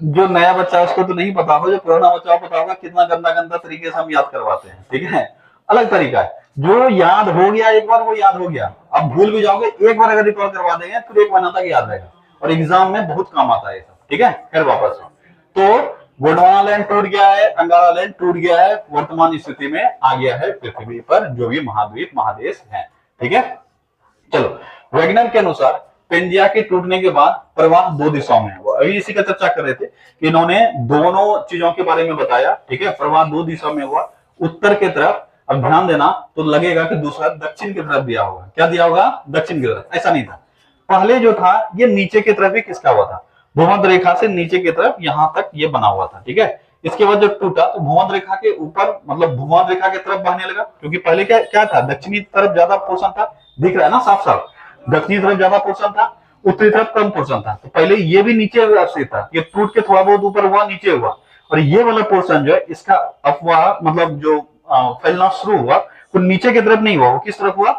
जो नया बच्चा है उसको तो नहीं पता हो, जो पुराना बच्चा पता होगा कितना गंदा गंदा तरीके से हम याद करवाते हैं, ठीक है। अलग तरीका है, जो याद हो गया एक बार वो याद हो गया। अब भूल भी जाओगे, एक बार अगर रिकॉर्ड करवा देंगे तो एक महीना तक याद रहेगा, और एग्जाम में बहुत काम आता है ये सब, ठीक है। फिर वापस तो गोंडवाना लैंड टूट गया है, अंगारा लैंड टूट गया है, वर्तमान स्थिति में आ गया है पृथ्वी पर जो भी महाद्वीप महादेश है, ठीक है। चलो, वैज्ञानिक के अनुसार पेंजिया के टूटने के बाद प्रवाह दो दिशाओं में। अभी इसी का चर्चा कर रहे थे कि इन्होंने दोनों चीजों के बारे में बताया, ठीक है। प्रवाह दो दिशा में हुआ, उत्तर के तरफ। अब ध्यान देना, तो लगेगा कि दूसरा दक्षिण की तरफ दिया होगा। क्या दिया होगा? दक्षिण की तरफ। ऐसा नहीं था, पहले जो था ये नीचे की तरफ ही किसका हुआ था? भूमध्य रेखा से नीचे की तरफ यहां तक ये बना हुआ था, ठीक है। इसके बाद जब टूटा तो भूमध्य रेखा के ऊपर, मतलब भूमध्य रेखा की तरफ बहने लगा, क्योंकि पहले क्या क्या था? दक्षिणी तरफ ज्यादा पोर्शन था, दिख रहा है ना साफ साफ। दक्षिणी तरफ ज्यादा पोर्शन था, उत्तरी तरफ कम पोर्शन था। तो पहले ये भी नीचे से था, ये टूट के थोड़ा बहुत ऊपर हुआ, नीचे हुआ, और ये वाला पोर्शन जो है इसका अफवाह, मतलब जो फैलना शुरू हुआ, तो नीचे की तरफ नहीं हुआ, वो किस तरफ हुआ?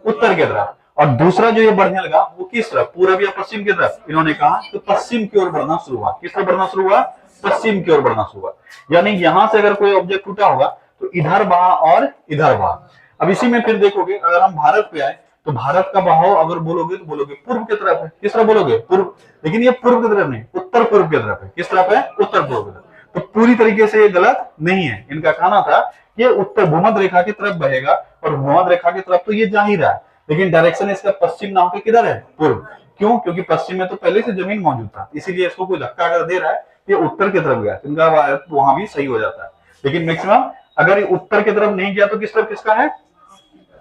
उत्तर की तरफ। और दूसरा जो ये बढ़ने लगा वो किस तरफ? पूरब या पश्चिम की तरफ? इन्होंने कहा तो पश्चिम की ओर बढ़ना शुरू हुआ। किस तरफ बढ़ना शुरू हुआ? पश्चिम की ओर बढ़ना शुरू हुआ। यानी यहां से अगर कोई ऑब्जेक्ट टूटा होगा तो इधर बहा और इधर बहा। अब इसी में फिर देखोगे, अगर हम भारत पे आए तो भारत का बहाव अगर बोलोगे तो बोलोगे पूर्व की तरफ है। किस तरफ बोलोगे? पूर्व। लेकिन ये पूर्व की तरफ नहीं, उत्तर पूर्व की तरफ है। किस तरफ है? उत्तर पूर्व की तरफ। तो पूरी तरीके से ये गलत नहीं है। इनका कहना था कि उत्तर भूमध्य रेखा की तरफ बहेगा, और भूमध्य रेखा की तरफ तो ये जा ही रहा है, लेकिन डायरेक्शन इसका पश्चिम ना होकर किधर है? पूर्व। क्यों? क्योंकि पश्चिम में तो पहले से जमीन मौजूद था, इसीलिए इसको कोई धक्का अगर दे रहा है ये उत्तर की तरफ गया, इनका वहां भी सही हो जाता है। लेकिन मैक्सिमम अगर ये उत्तर की तरफ नहीं गया तो किस तरफ किसका है?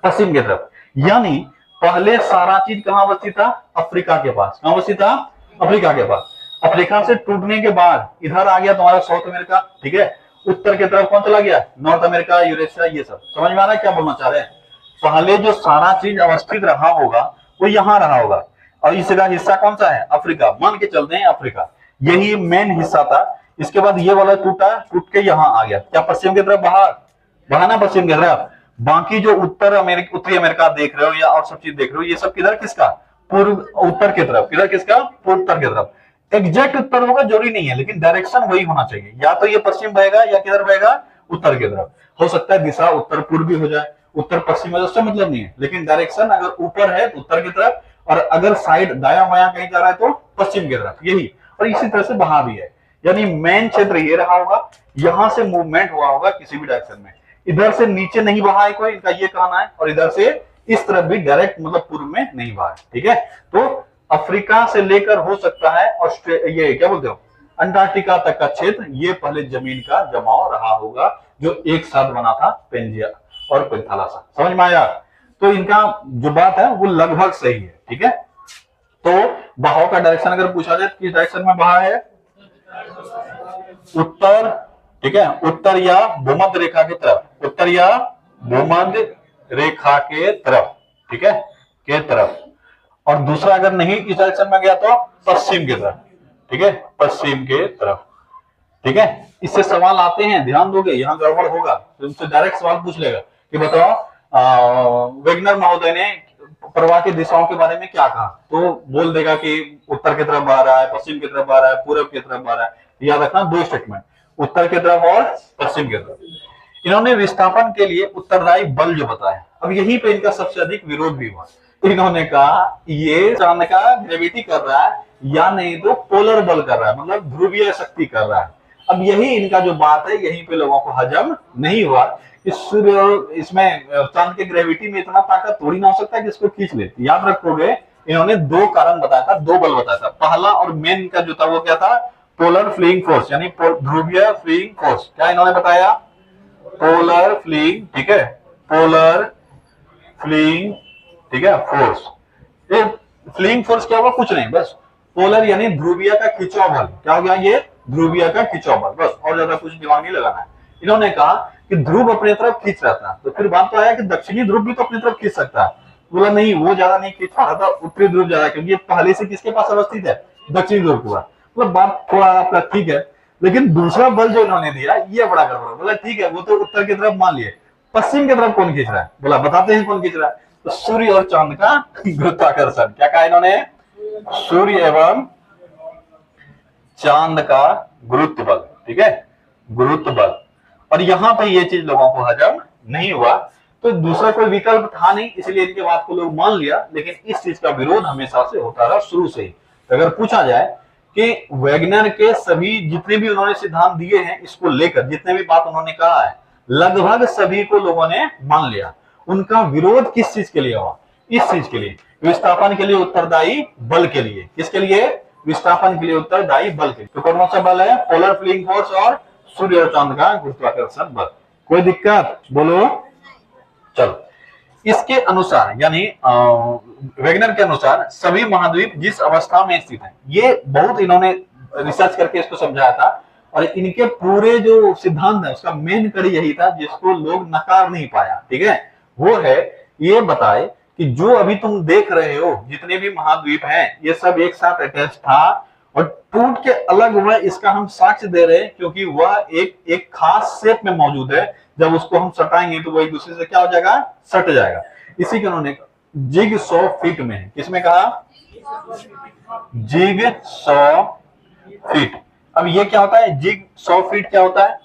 पश्चिम की तरफ। यानी पहले सारा चीज कहां बस्ती था? अफ्रीका के पास। कहां बस्ती था? अफ्रीका के पास। अफ्रीका से टूटने के बाद इधर आ गया तुम्हारा साउथ अमेरिका, ठीक है। उत्तर की तरफ कौन चला गया? नॉर्थ अमेरिका, यूरेशिया, ये सब। समझ में आ रहा है क्या बोलना चाह रहे हैं? पहले जो सारा चीज अवस्थित रहा होगा वो यहाँ रहा होगा, और इसका हिस्सा कौन सा है? अफ्रीका। मान के चलते हैं अफ्रीका, यही मेन हिस्सा था। इसके बाद ये वाला टूटा, टूट के यहाँ आ गया, क्या पश्चिम की तरफ बहा ना, पश्चिम की तरफ। बाकी जो उत्तरी अमेरिका देख रहे हो या और सब चीज देख रहे हो, ये सब किधर किसका? पूर्व उत्तर की तरफ। किधर किसका? पूर्व उत्तर की तरफ। एग्जैक्ट उत्तर होगा जरूरी नहीं है, लेकिन डायरेक्शन वही होना चाहिए, या तो ये पश्चिम बहेगा या किधर बहेगा? उत्तर की तरफ। हो सकता है दिशा उत्तर पूर्व भी हो जाए, उत्तर पश्चिम हो, उससे मतलब नहीं है, लेकिन डायरेक्शन अगर ऊपर है तो उत्तर की तरफ, और अगर साइड दाया बाया कहीं जा रहा है तो पश्चिम की तरफ, यही। और इसी तरह से बहा भी है, यानी मेन क्षेत्र ये रहा होगा, यहां से मूवमेंट हुआ होगा किसी भी डायरेक्शन में। इधर से नीचे नहीं बहा है कोई, इनका ये कहना है, और इधर से इस तरफ भी डायरेक्ट मतलब पूर्व में नहीं बहा है, ठीक है। तो अफ्रीका से लेकर हो सकता है ये क्या बोलते हो, अंटार्कटिका तक का क्षेत्र, ये पहले जमीन का जमाव रहा होगा, जो एक साथ बना था पेंजिया और पेंथालासा। समझ में आया? तो इनका जो बात है वो लगभग सही है, ठीक है। तो बहाव का डायरेक्शन अगर पूछा जाए किस डायरेक्शन में बहा है? उत्तर, ठीक है, उत्तर या भूमध्य रेखा की तरफ, उत्तर या भूमध्य रेखा के तरफ, ठीक है, के तरफ। और दूसरा अगर नहीं इस डायरेक्शन में गया तो पश्चिम की तरफ, ठीक है, पश्चिम के तरफ, ठीक है। इससे सवाल आते हैं, ध्यान दोगे, यहां गड़बड़ होगा तो तुमसे डायरेक्ट सवाल पूछ लेगा कि बताओ वेगनर महोदय ने प्रवाह की दिशाओं के बारे में क्या कहा, तो बोल देगा कि उत्तर की तरफ बह रहा है, पश्चिम की तरफ बह रहा है, पूर्व की तरफ बह रहा है। याद रखना दो स्टेटमेंट, उत्तर की तरफ और पश्चिम की तरफ। इन्होंने विस्थापन के लिए उत्तरदायी बल जो बताया, अब यहीं पे इनका सबसे अधिक विरोध भी हुआ। इन्होंने कहा ये चांद का ग्रेविटी कर रहा है या नहीं तो पोलर बल कर रहा है, मतलब ध्रुवीय शक्ति कर रहा है। अब यही इनका जो बात है, यहीं पे लोगों को हजम नहीं हुआ। इसमें चांद के ग्रेविटी में इतना ताकत थोड़ी ना हो सकता है कि इसको खींच ले। याद रखोगे इन्होंने दो कारण बताया था, दो बल बताया था। पहला और मेन का जो था वो क्या था? पोलर फ्लीइंग फोर्स, यानी ध्रुवीय फ्लीइंग फोर्स। क्या इन्होंने बताया? पोलर फ्लीइंग, ठीक है, पोलर फ्लीइंग, ठीक है, फोर्स। ये फ्लीइंग फोर्स क्या हुआ? कुछ नहीं, बस पोलर यानी ध्रुवीय का खिंचाव बल। क्या हो गया? ये ध्रुवीय का खिंचाव बल, बस, और ज्यादा कुछ दिमाग नहीं लगाना है। इन्होंने कहा कि ध्रुव अपनी तरफ खींच रहा था, तो फिर बात तो आया कि दक्षिणी ध्रुव भी तो अपनी तरफ खींच सकता है। बोला नहीं, वो ज्यादा नहीं खींच पा रहा था, उत्तरी ध्रुव ज्यादा, क्योंकि पहले से किसके पास अवस्थित है? दक्षिणी ध्रुव के पास। मतलब बात थोड़ा आपका ठीक है, लेकिन दूसरा बल जो इन्होंने दिया ये बड़ा गड़बड़। बोला ठीक है, वो तो उत्तर की तरफ मान लिए, पश्चिम की तरफ कौन खींच रहा है? बोला बताते हैं कौन खींच रहा है, तो सूर्य और चांद का गुरुत्वाकर्षण। क्या कहा इन्होंने? सूर्य एवं चांद का गुरुत्व बल, ठीक है, गुरुत्व बल। और यहां पे ये चीज लोगों को हजम नहीं हुआ, तो दूसरा कोई विकल्प था नहीं, इसलिए इनके बात को लोग मान लिया। लेकिन इस चीज का विरोध हमेशा से होता रहा, शुरू से ही। अगर पूछा जाए कि वैगनर के सभी जितने भी उन्होंने सिद्धांत दिए हैं, इसको लेकर जितने भी बात उन्होंने कहा है, लगभग सभी को लोगों ने मान लिया। उनका विरोध किस चीज के लिए हुआ? इस चीज के लिए, विस्थापन के लिए उत्तरदायी बल के लिए। किसके लिए? विस्थापन के लिए उत्तरदायी बल के लिए। तो कौन सा बल है? पोलर फ्लीइंग फोर्स और सूर्य और चांद का गुरुत्वाकर्षण बल। कोई दिक्कत? बोलो। चलो, इसके अनुसार यानी वेगनर के अनुसार सभी महाद्वीप जिस अवस्था में स्थित है, ये बहुत इन्होंने रिसर्च करके इसको समझाया था। और इनके पूरे जो सिद्धांत है उसका मेन कड़ी यही था, जिसको लोग नकार नहीं पाया, ठीक है। वो है ये बताए कि जो अभी तुम देख रहे हो जितने भी महाद्वीप हैं, ये सब एक साथ अटैच था और टूट के अलग हुआ। इसका हम साक्ष्य दे रहे हैं, क्योंकि वह एक खास शेप में मौजूद है। जब उसको हम सटाएंगे तो वो एक दूसरे से क्या हो जाएगा? सट जाएगा। इसी के उन्होंने जिग 100 फीट में है। किसमें कहा? जिग 100 फीट। अब ये क्या होता है? जिग 100 फीट क्या होता है?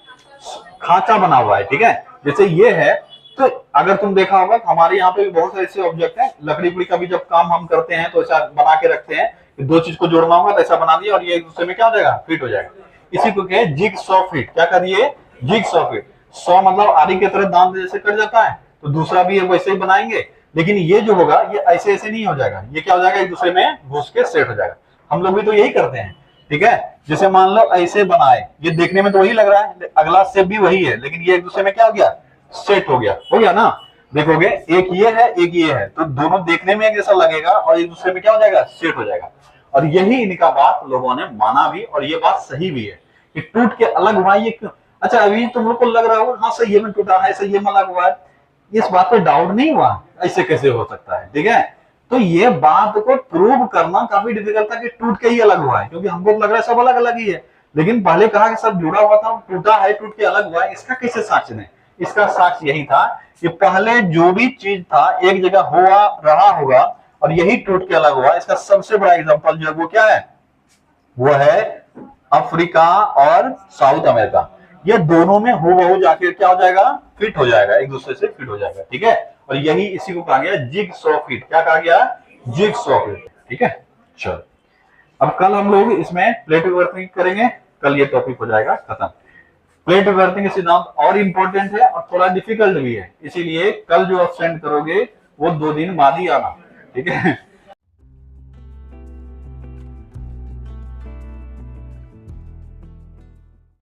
खांचा बना हुआ है, ठीक है। जैसे ये है, तो अगर तुम देखा होगा हमारे यहाँ पे भी बहुत सारे ऐसे ऑब्जेक्ट हैं, लकड़ी उकड़ी का भी जब काम हम करते हैं तो ऐसा बना के रखते हैं, दो चीज को जोड़ना होगा तो ऐसा बना दिया और ये एक दूसरे में क्या हो जाएगा? फिट हो जाएगा। इसी को कहे जिग 100 फीट। क्या करिए? Zig 100 feet. 100 मतलब आरी की तरह दांत जैसे कट जाता है, तो दूसरा भी वैसे ही बनाएंगे। लेकिन ये जो होगा ये ऐसे ऐसे नहीं हो जाएगा, ये क्या हो जाएगा? एक दूसरे में घुस के सेट हो जाएगा। हम लोग भी तो यही करते हैं, ठीक है। जैसे मान लो ऐसे बनाए, ये देखने में तो वही लग रहा है, अगला शेप भी वही है, लेकिन ये एक दूसरे में क्या हो गया? सेट हो गया ना। देखोगे एक ये है एक ये है, तो दोनों देखने में एक जैसा लगेगा और एक दूसरे में क्या हो जाएगा, सेट हो जाएगा। और यही इनका बात लोगों ने माना भी, और ये बात सही भी है कि टूट के अलग हुआ ये क्यों। अच्छा अभी तुम लोग को लग रहा होगा हाँ सही में टूटा है, सही में अलग हुआ है, इस बात पे डाउट नहीं हुआ, ऐसे कैसे हो सकता है, ठीक है। तो ये बात को प्रूव करना काफी डिफिकल्ट था कि टूट के ही अलग हुआ है, क्योंकि हमको लग रहा है सब अलग अलग ही है, लेकिन पहले कहा कि सब जुड़ा हुआ था, टूटा है, टूट के अलग हुआ है, इसका कैसे साक्ष्य है। इसका साक्ष्य यही था कि पहले जो भी चीज था एक जगह हुआ रहा होगा और यही टूट के अलग हुआ। इसका सबसे बड़ा एग्जांपल जो है वो क्या है, वो है अफ्रीका और साउथ अमेरिका। ये दोनों में हूबहू जाके क्या हो जाएगा, फिट हो जाएगा, एक दूसरे से फिट हो जाएगा, ठीक है। और यही इसी को कहा गया जिगसॉ फिट। क्या कहा गया, जिगसॉ फिट, ठीक है। चलो अब कल हम लोग इसमें प्लेटो वर्किंग करेंगे, कल ये टॉपिक हो जाएगा खत्म। प्लेटो वर्किंग सिद्धांत और इंपॉर्टेंट है और थोड़ा डिफिकल्ट भी है, इसीलिए कल जो आप सेंड करोगे वो 2 दिन बाद ही आना, ठीक है।